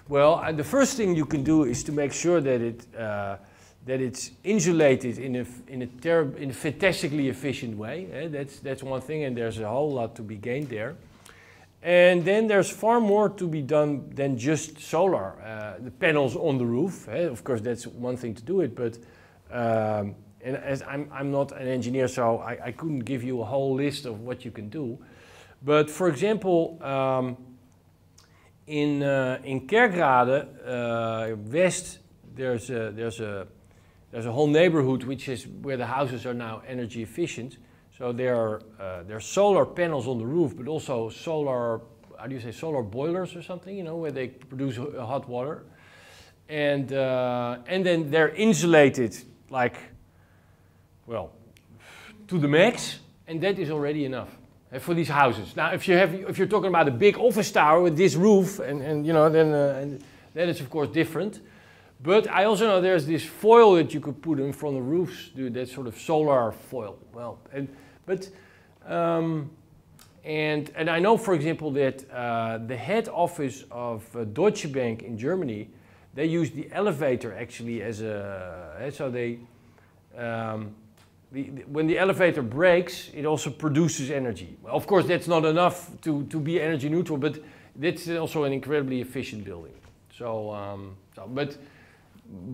Speaker 1: Well, the first thing you can do is to make sure that it's insulated in a fantastically efficient way. That's one thing, and there's a whole lot to be gained there. And then there's far more to be done than just solar. The panels on the roof, of course, that's one thing to do it, but and as I'm not an engineer, so I couldn't give you a whole list of what you can do. But for example, in Kerkrade West, there's a whole neighborhood which is where the houses are now energy efficient. So there are solar panels on the roof, but also solar, how do you say, solar boilers or something, you know, where they produce hot water. And then they're insulated, like, well, to the max, and that is already enough for these houses. Now, if you're talking about a big office tower with this roof, and you know, then it's of course different. But I also know there's this foil that you could put in front of roofs, that sort of solar foil. Well, but And I know, for example, that the head office of Deutsche Bank in Germany, they use the elevator actually as a, so they, when the elevator breaks, it also produces energy. Of course, that's not enough to be energy neutral, but that's also an incredibly efficient building.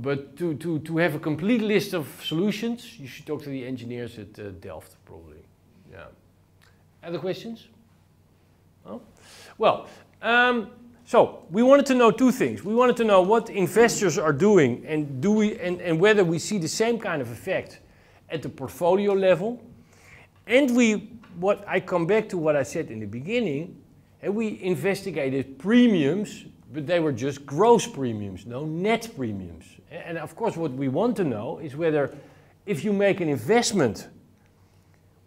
Speaker 1: But to have a complete list of solutions, you should talk to the engineers at Delft, probably. Yeah. Other questions? No? Well, so we wanted to know two things. We wanted to know what investors are doing, and and whether we see the same kind of effect at the portfolio level. And I come back to what I said in the beginning, and we investigated premiums, but they were just gross premiums, no net premiums. And of course, what we want to know is whether, if you make an investment,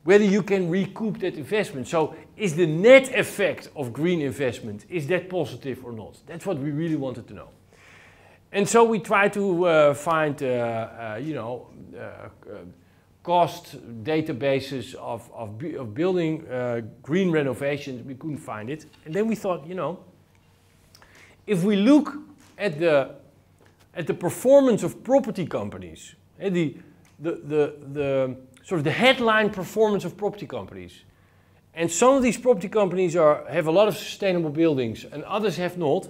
Speaker 1: whether you can recoup that investment. So is the net effect of green investment, is that positive or not? That's what we really wanted to know. And so we tried to find, cost databases of building green renovations. We couldn't find it. And then we thought, if we look at the performance of property companies, the sort of the headline performance of property companies, and some of these property companies have a lot of sustainable buildings and others have not,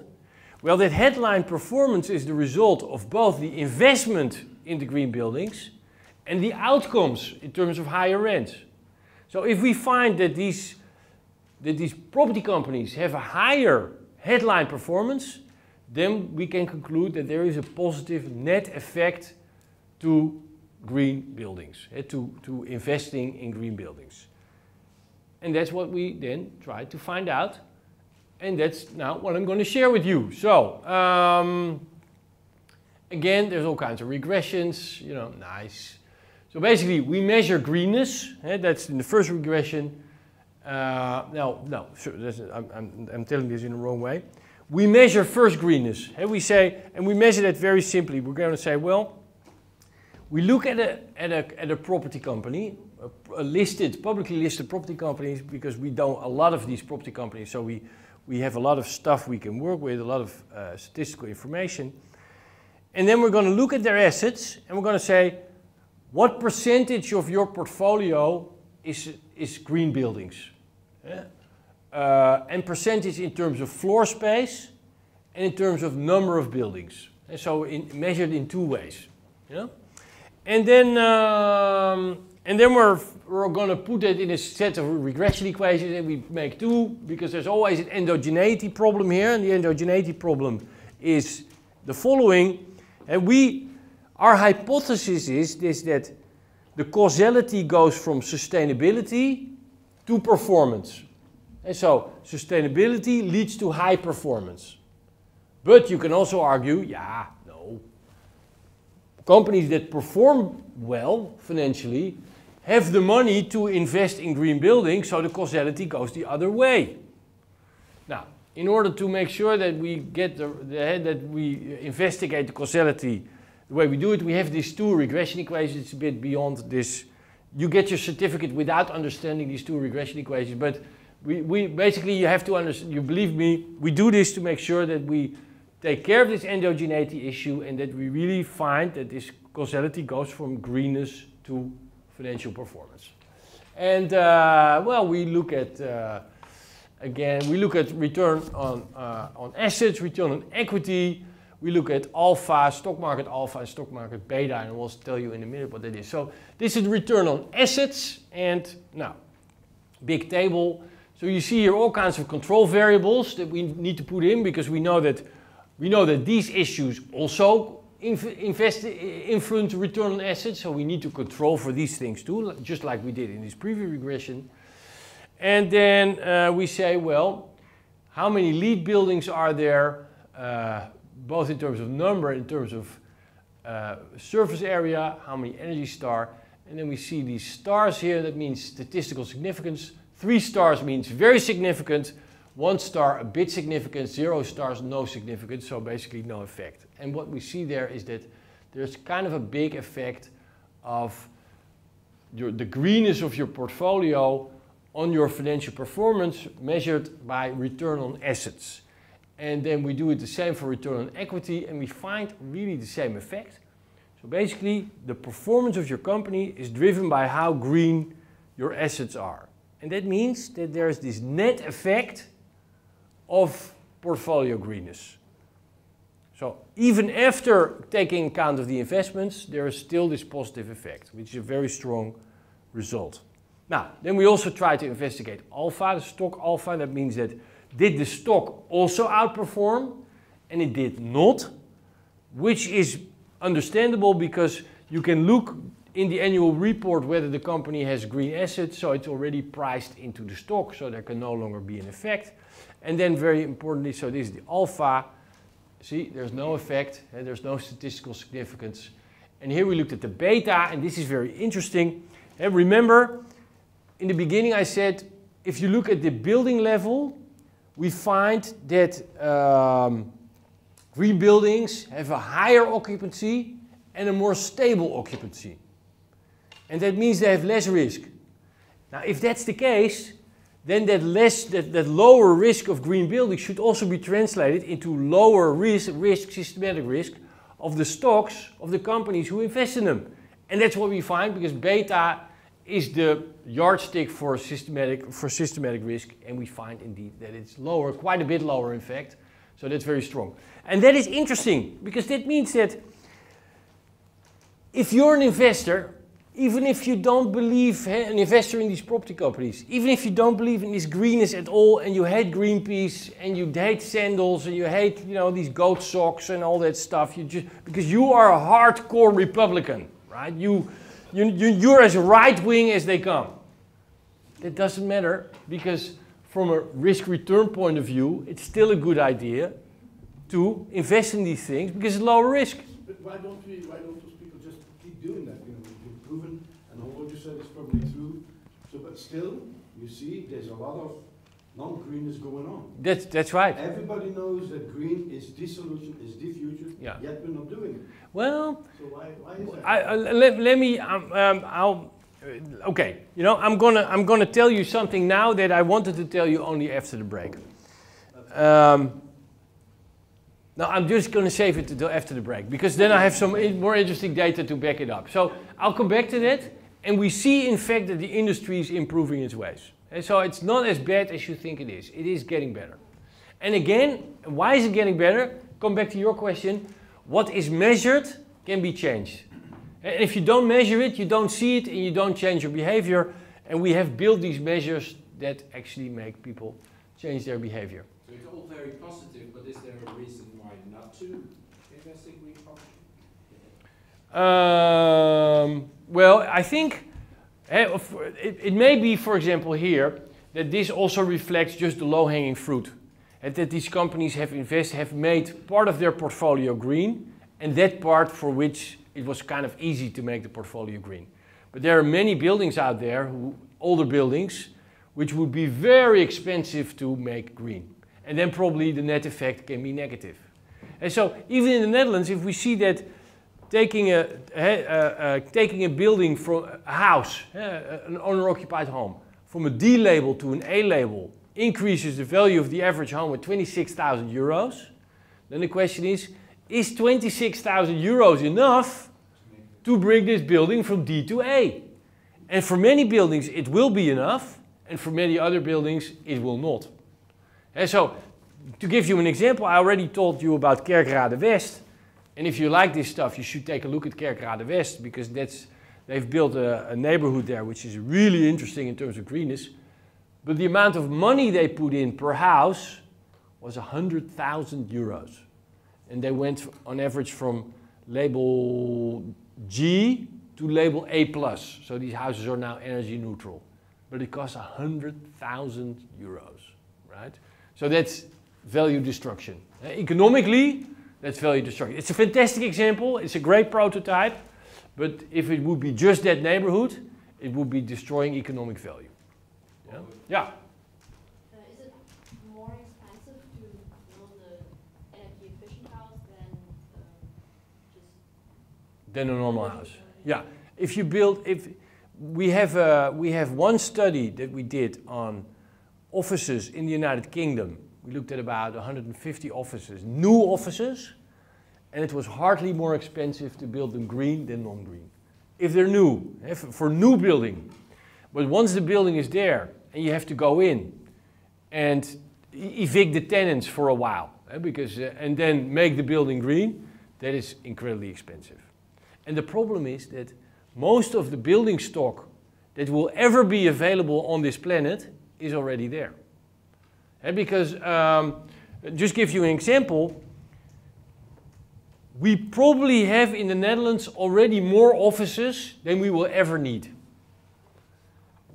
Speaker 1: well, that headline performance is the result of both the investment in the green buildings and the outcomes in terms of higher rents. So if we find that these property companies have a higher headline performance, then we can conclude that there is a positive net effect to green buildings, to investing in green buildings. And that's what we then tried to find out, and that's now what I'm going to share with you. So, again, there's all kinds of regressions, nice. So basically, we measure greenness, that's in the first regression. No, sure, I'm telling this in the wrong way. We measure first greenness, we say, and we measure that very simply. We're going to say, well, we look at a property company, publicly listed property companies, because we know a lot of these property companies, so we have a lot of stuff we can work with, a lot of statistical information. And then we're going to look at their assets, and we're going to say, what percentage of your portfolio is green buildings? And percentage in terms of floor space and in terms of number of buildings. And so measured in two ways. And then we're going to put it in a set of regression equations, and we make two, because there's always an endogeneity problem here, and the endogeneity problem is the following. And our hypothesis is that the causality goes from sustainability to performance. And so sustainability leads to high performance. But you can also argue, no. Companies that perform well financially have the money to invest in green buildings, so the causality goes the other way. Now, in order to make sure that we get that we investigate the causality the way we do it, we have these two regression equations. It's a bit beyond this. You get your certificate without understanding these two regression equations, but we basically, you have to understand, you believe me, we do this to make sure that we take care of this endogeneity issue, and that we really find that this causality goes from greenness to financial performance. And well, we look at again, we look at return on assets, return on equity. We look at alpha, stock market alpha, and stock market beta, and we'll tell you in a minute what that is. So this is return on assets, and now, big table. So you see here all kinds of control variables that we need to put in, because we know that these issues also influence return on assets. So we need to control for these things too, just like we did in this previous regression. And then we say, well, how many LEED buildings are there, both in terms of number, in terms of surface area, how many Energy Star, and then we see these stars here. That means statistical significance. 3 stars means very significant, 1 star a bit significant, 0 stars no significance, so basically no effect. And what we see there is that there's kind of a big effect of the greenness of your portfolio on your financial performance measured by return on assets. And then we do it the same for return on equity, and we find really the same effect. So basically, the performance of your company is driven by how green your assets are. And that means that there's this net effect of portfolio greenness. So even after taking account of the investments, there is still this positive effect, which is a very strong result. Now, then we also try to investigate alpha, the stock alpha. That means that did the stock also outperform? And it did not, which is understandable because you can look in the annual report whether the company has green assets, so it's already priced into the stock, so there can no longer be an effect. And then very importantly, so this is the alpha. See, there's no effect, and there's no statistical significance. And here we looked at the beta, and this is very interesting. And remember, in the beginning I said, if you look at the building level, we find that green buildings have a higher occupancy and a more stable occupancy. And that means they have less risk. Now, if that's the case, then that lower risk of green buildings should also be translated into lower risk, systematic risk, of the stocks of the companies who invest in them. And that's what we find, because beta is the yardstick for systematic risk, and we find indeed that it's lower, quite a bit lower in fact. So that's very strong. And that is interesting, because that means that if you're an investor, even if you don't believe, an investor in these property companies, even if you don't believe in this greenness at all, and you hate Greenpeace, and you hate sandals, and you hate, you know, these goat socks and all that stuff, because you are a hardcore Republican, right? You're as right-wing as they come. That doesn't matter, because from a risk-return point of view, it's still a good idea to invest in these things because it's lower risk.
Speaker 3: But why don't those people just keep doing that? You know, you've proven, and all what you said is probably true. So, but still, you see, there's a lot of non-greenness going on.
Speaker 1: That's right.
Speaker 3: Everybody knows that green is the solution, is the future.
Speaker 1: Yeah.
Speaker 3: Yet we're not doing it.
Speaker 1: Well,
Speaker 3: so why is that?
Speaker 1: let me. Okay. You know, I'm gonna tell you something now that I wanted to tell you only after the break. No, I'm just going to save it until after the break, because then I have some more interesting data to back it up. So I'll come back to that, and we see in fact that the industry is improving its ways. And so it's not as bad as you think it is. It is getting better. And again, why is it getting better? Come back to your question. What is measured can be changed. And if you don't measure it, you don't see it, and you don't change your behavior. And we have built these measures that actually make people change their behavior.
Speaker 6: So it's all very positive, but is there a reason why not to invest in green property?
Speaker 1: Well, I think it may be, for example, here, that this also reflects just the low-hanging fruit. And that these companies have made part of their portfolio green, and that part for which it was kind of easy to make the portfolio green. But there are many buildings out there, older buildings, which would be very expensive to make green. And then probably the net effect can be negative. And so even in the Netherlands, if we see that taking a building from a house, an owner-occupied home, from a D label to an A label increases the value of the average home with 26,000 euros, then the question is 26,000 euros enough to bring this building from D to A? And for many buildings it will be enough, and for many other buildings it will not. And so, to give you an example, I already told you about Kerkrade West. And if you like this stuff, you should take a look at Kerkrade West, because they've built a neighborhood there which is really interesting in terms of greenness. But the amount of money they put in per house was 100,000 euros. And they went on average from label G to label A+. So these houses are now energy neutral. But it costs 100,000 euros, right? So that's value destruction. Economically, that's value destruction. It's a fantastic example. It's a great prototype. But if it would be just that neighborhood, it would be destroying economic value. Yeah? Yeah.
Speaker 5: Is it more expensive to build an energy efficient house than
Speaker 1: Than a normal house. Yeah. If you build, we have one study that we did on offices in the United Kingdom. We looked at about 150 offices, new offices, and it was hardly more expensive to build them green than non-green. If they're new, for new building. But once the building is there and you have to go in and evict the tenants for a while, and then make the building green, that is incredibly expensive. And the problem is that most of the building stock that will ever be available on this planet is already there. Because, just give you an example, we probably have in the Netherlands already more offices than we will ever need.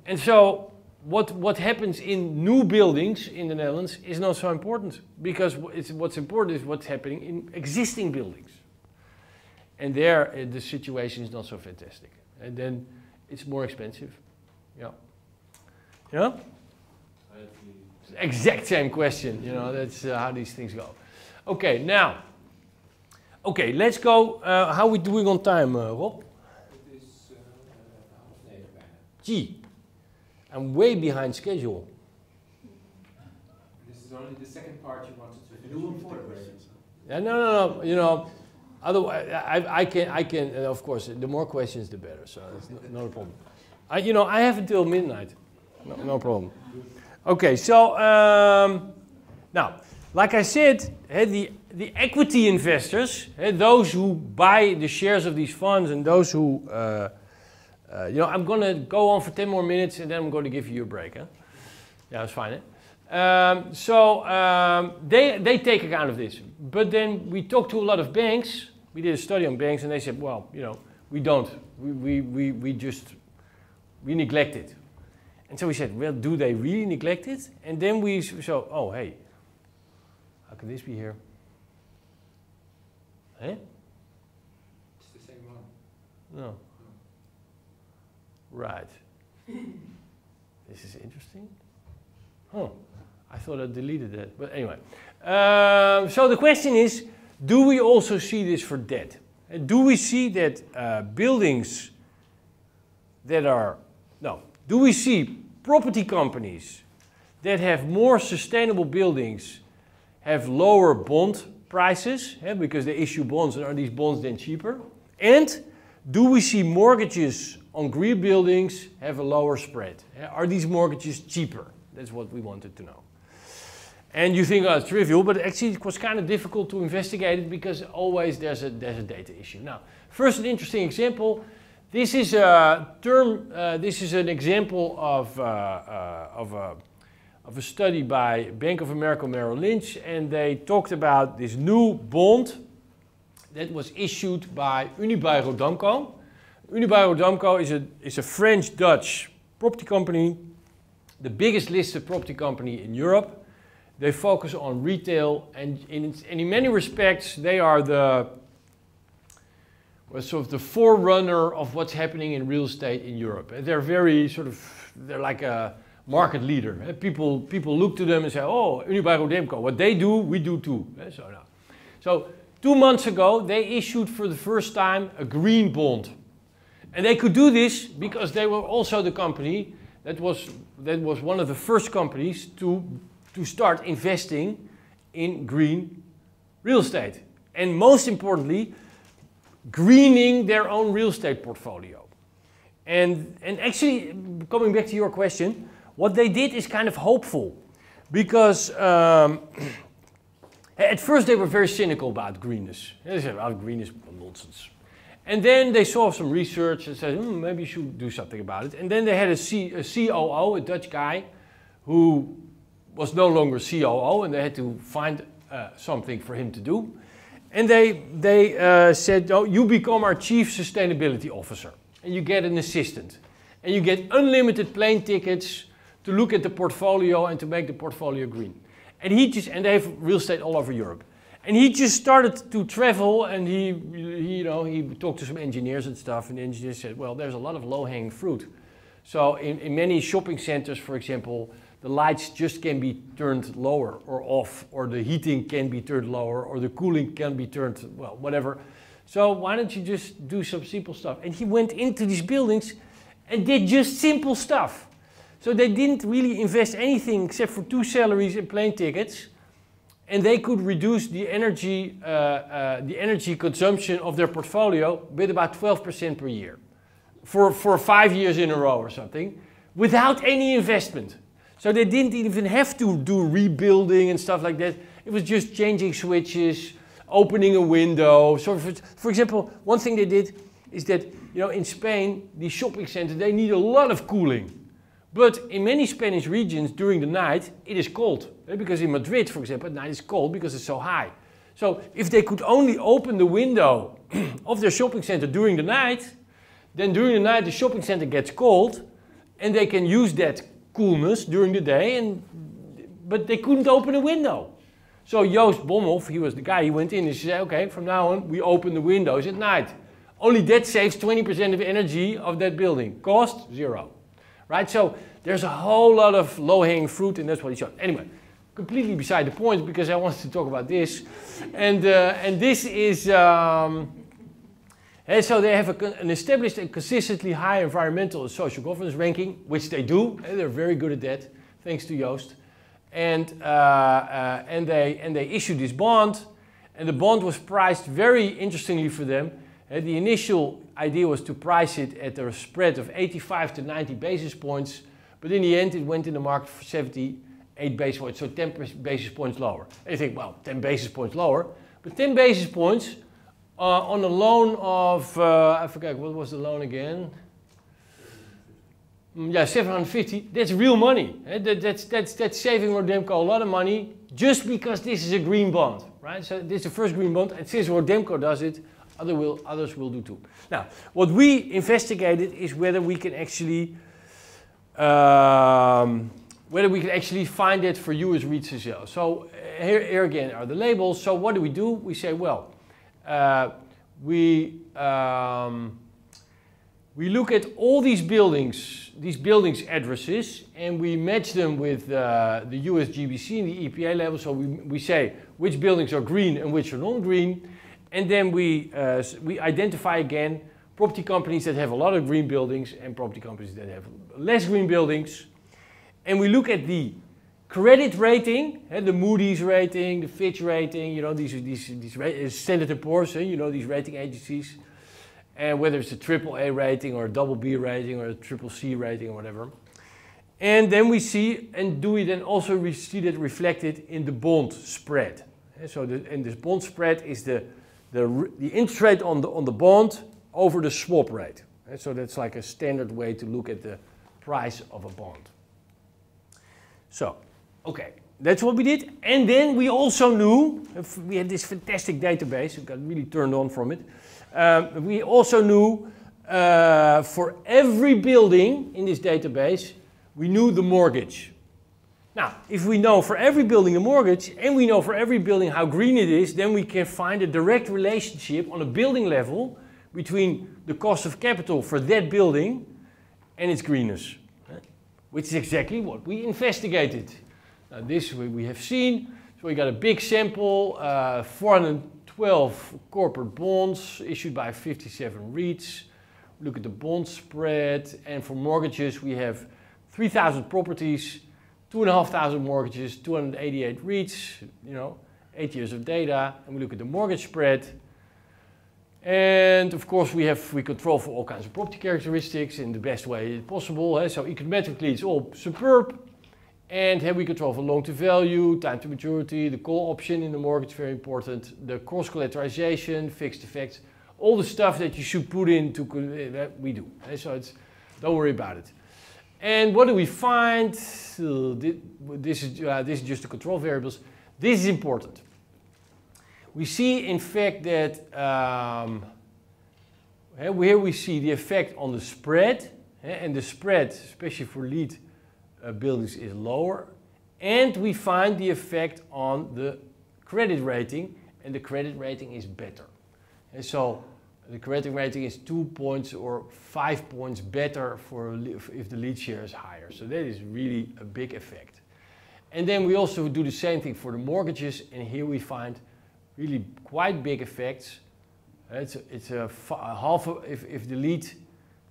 Speaker 1: And so what happens in new buildings in the Netherlands is not so important, because what's important is what's happening in existing buildings. And there the situation is not so fantastic. And then it's more expensive. Yeah. Yeah? Exact same question, you know, that's how these things go. Okay, now, okay, let's go. How are we doing on time, Rob?
Speaker 6: It is half negen bijna.
Speaker 1: Gee, I'm way behind schedule.
Speaker 6: This is only the second part you wanted to
Speaker 3: Do one
Speaker 6: finish.
Speaker 3: for questions.
Speaker 1: Yeah, no, you know, otherwise, I can, of course, the more questions, the better, so it's not a problem. You know, I have until midnight, no problem. Okay, so, now, like I said, the equity investors, those who buy the shares of these funds and those who, you know, I'm going to go on for 10 more minutes and then I'm going to give you a break. Huh? Yeah, that's fine. They take account of this. But then we talked to a lot of banks. We did a study on banks and they said, well, you know, we don't. We neglect it. And so we said, well, do they really neglect it? And then oh, hey, how can this be here? Eh?
Speaker 6: It's the same one.
Speaker 1: No. Right. This is interesting. Oh, I thought I deleted that. But anyway. So the question is, do we also see this for debt? Do we see that buildings that are... No. Do we see property companies that have more sustainable buildings have lower bond prices, because they issue bonds, and are these bonds then cheaper? And do we see mortgages on green buildings have a lower spread? Are these mortgages cheaper? That's what we wanted to know. And you think, oh, it's trivial, but actually it was kind of difficult to investigate it because always there's a data issue. Now, first an interesting example. This is this is an example of a study by Bank of America Merrill Lynch, and they talked about this new bond that was issued by Unibail-Rodamco. Unibail-Rodamco is a French-Dutch property company, the biggest listed property company in Europe. They focus on retail, and in many respects they are sort of the forerunner of what's happening in real estate in Europe. They're very they're like a market leader. People look to them and say, oh, Unibail-Rodamco, what they do, we do too. So 2 months ago, they issued for the first time a green bond. And they could do this because they were also the company that was one of the first companies to start investing in green real estate. And most importantly, greening their own real estate portfolio. And actually, coming back to your question, what they did is kind of hopeful. Because at first they were very cynical about greenness. They said, oh, green is nonsense. And then they saw some research and said, maybe you should do something about it. And then they had a COO, a Dutch guy, who was no longer COO, and they had to find something for him to do. And they said, oh, you become our chief sustainability officer, and you get an assistant. And you get unlimited plane tickets to look at the portfolio and to make the portfolio green. And they have real estate all over Europe. And he just started to travel, and he talked to some engineers and stuff, and the engineers said, well, there's a lot of low-hanging fruit. So in many shopping centers, for example, the lights just can be turned lower or off, or the heating can be turned lower, or the cooling can be turned, well, whatever. So why don't you just do some simple stuff? And he went into these buildings, and did just simple stuff. So they didn't really invest anything except for 2 salaries and plane tickets, and they could reduce the energy consumption of their portfolio with about 12% per year for 5 years in a row or something, without any investment. So they didn't even have to do rebuilding and stuff like that. It was just changing switches, opening a window. So for example, one thing they did is that, you know, in Spain, the shopping centers, they need a lot of cooling. But in many Spanish regions during the night, it is cold. Because in Madrid, for example, at night it's cold because it's so high. So if they could only open the window of their shopping center during the night, then during the night the shopping center gets cold, and they can use that coolness during the day, but they couldn't open a window. So Joost Bomhoff, he was the guy, he went in and he said, okay, from now on we open the windows at night. Only that saves 20% of energy of that building. Cost, 0. Right? So there's a whole lot of low-hanging fruit, and that's what he showed. Anyway, completely beside the point, because I wanted to talk about this. And this is, and so they have an established and consistently high environmental and social governance ranking, which they do. They're very good at that, thanks to Joost. And they issued this bond, and the bond was priced very interestingly for them. The initial idea was to price it at a spread of 85 to 90 basis points, but in the end it went in the market for 78 basis points, so 10 basis points lower. And you think, well, 10 basis points lower, but 10 basis points on a loan of, I forget, what was the loan again? Yeah, 750, that's real money. That's saving Rodemco a lot of money just because this is a green bond, right? So this is the first green bond, and since Rodemco does it, others will do too. Now, what we investigated is whether we can actually find it for you as REITs as well. So here again are the labels. So what do? We say, well, we look at all these buildings addresses, and we match them with the US GBC and the EPA level. So we say which buildings are green and which are non-green. And then we identify again property companies that have a lot of green buildings and property companies that have less green buildings. And we look at the credit rating, the Moody's rating, the Fitch rating, you know, these Standard & Poor's, you know, these rating agencies. And whether it's a AAA rating or a BB rating or a CCC rating or whatever. And then we see, and do we then also see that reflected in the bond spread? So this bond spread is the interest rate on the bond over the swap rate. So that's like a standard way to look at the price of a bond. So, okay, that's what we did. And then we also knew, we had this fantastic database, we got really turned on from it. We also knew for every building in this database, we knew the mortgage. Now, if we know for every building a mortgage, and we know for every building how green it is, then we can find a direct relationship on a building level between the cost of capital for that building and its greenness, which is exactly what we investigated. Now, this we have seen. So we got a big sample, 412 corporate bonds issued by 57 REITs. Look at the bond spread, and for mortgages we have 3,000 properties, 2,500 mortgages, 288 REITs, you know, 8 years of data, and we look at the mortgage spread. And of course we control for all kinds of property characteristics in the best way possible. So econometrically it's all superb. And here we control for loan to value, time to maturity, the call option in the mortgage, very important, the cross collateralization, fixed effects, all the stuff that you should put into, we do. So don't worry about it. And what do we find? This is just the control variables. This is important. We see, in fact, that here we see the effect on the spread, and the spread, especially for lead buildings, is lower. And we find the effect on the credit rating, and the credit rating is better. And so the credit rating is 2 points or 5 points better if the lead share is higher. So that is really a big effect. And then we also do the same thing for the mortgages, and here we find really quite big effects. It's a half if the lead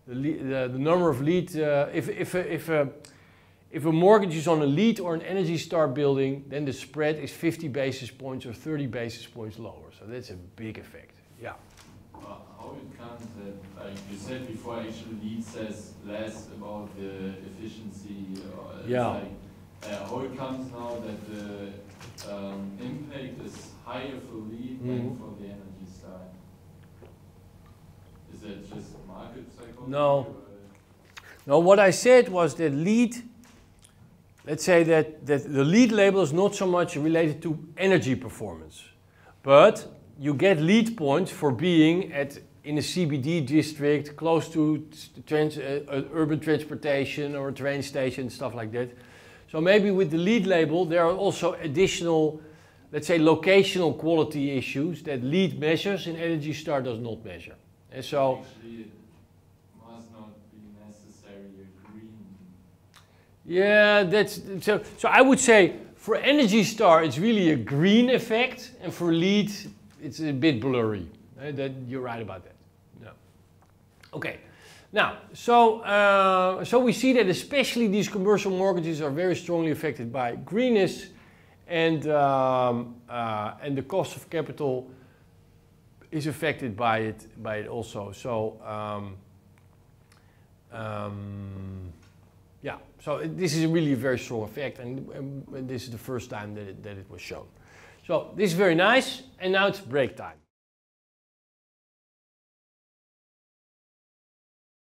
Speaker 1: the number of lead, if a mortgage is on a lead or an Energy Star building, then the spread is 50 basis points or 30 basis points lower. So that's a big effect. Yeah.
Speaker 2: How it comes that, like you said before, actually lead says less about the efficiency.
Speaker 1: Yeah.
Speaker 2: How it comes now that the impact is higher for lead than for the Energy Star? Is that just market psychology?
Speaker 1: No. No, what I said was that lead, let's say that the lead label is not so much related to energy performance, but you get lead points for being in a CBD district, close to urban transportation or a train station, stuff like that. So maybe with the lead label, there are also additional, let's say, locational quality issues that lead measures and Energy Star does not measure. And so
Speaker 2: actually, it must not be necessarily a green.
Speaker 1: yeah, that's so I would say for Energy Star it's really a green effect, and for lead it's a bit blurry. That you're right about that. No. Okay. Now, so we see that especially these commercial mortgages are very strongly affected by greenness, and the cost of capital is affected by it also. So yeah, so this is really a very strong effect, and this is the first time that it was shown. So this is very nice, and now it's break time.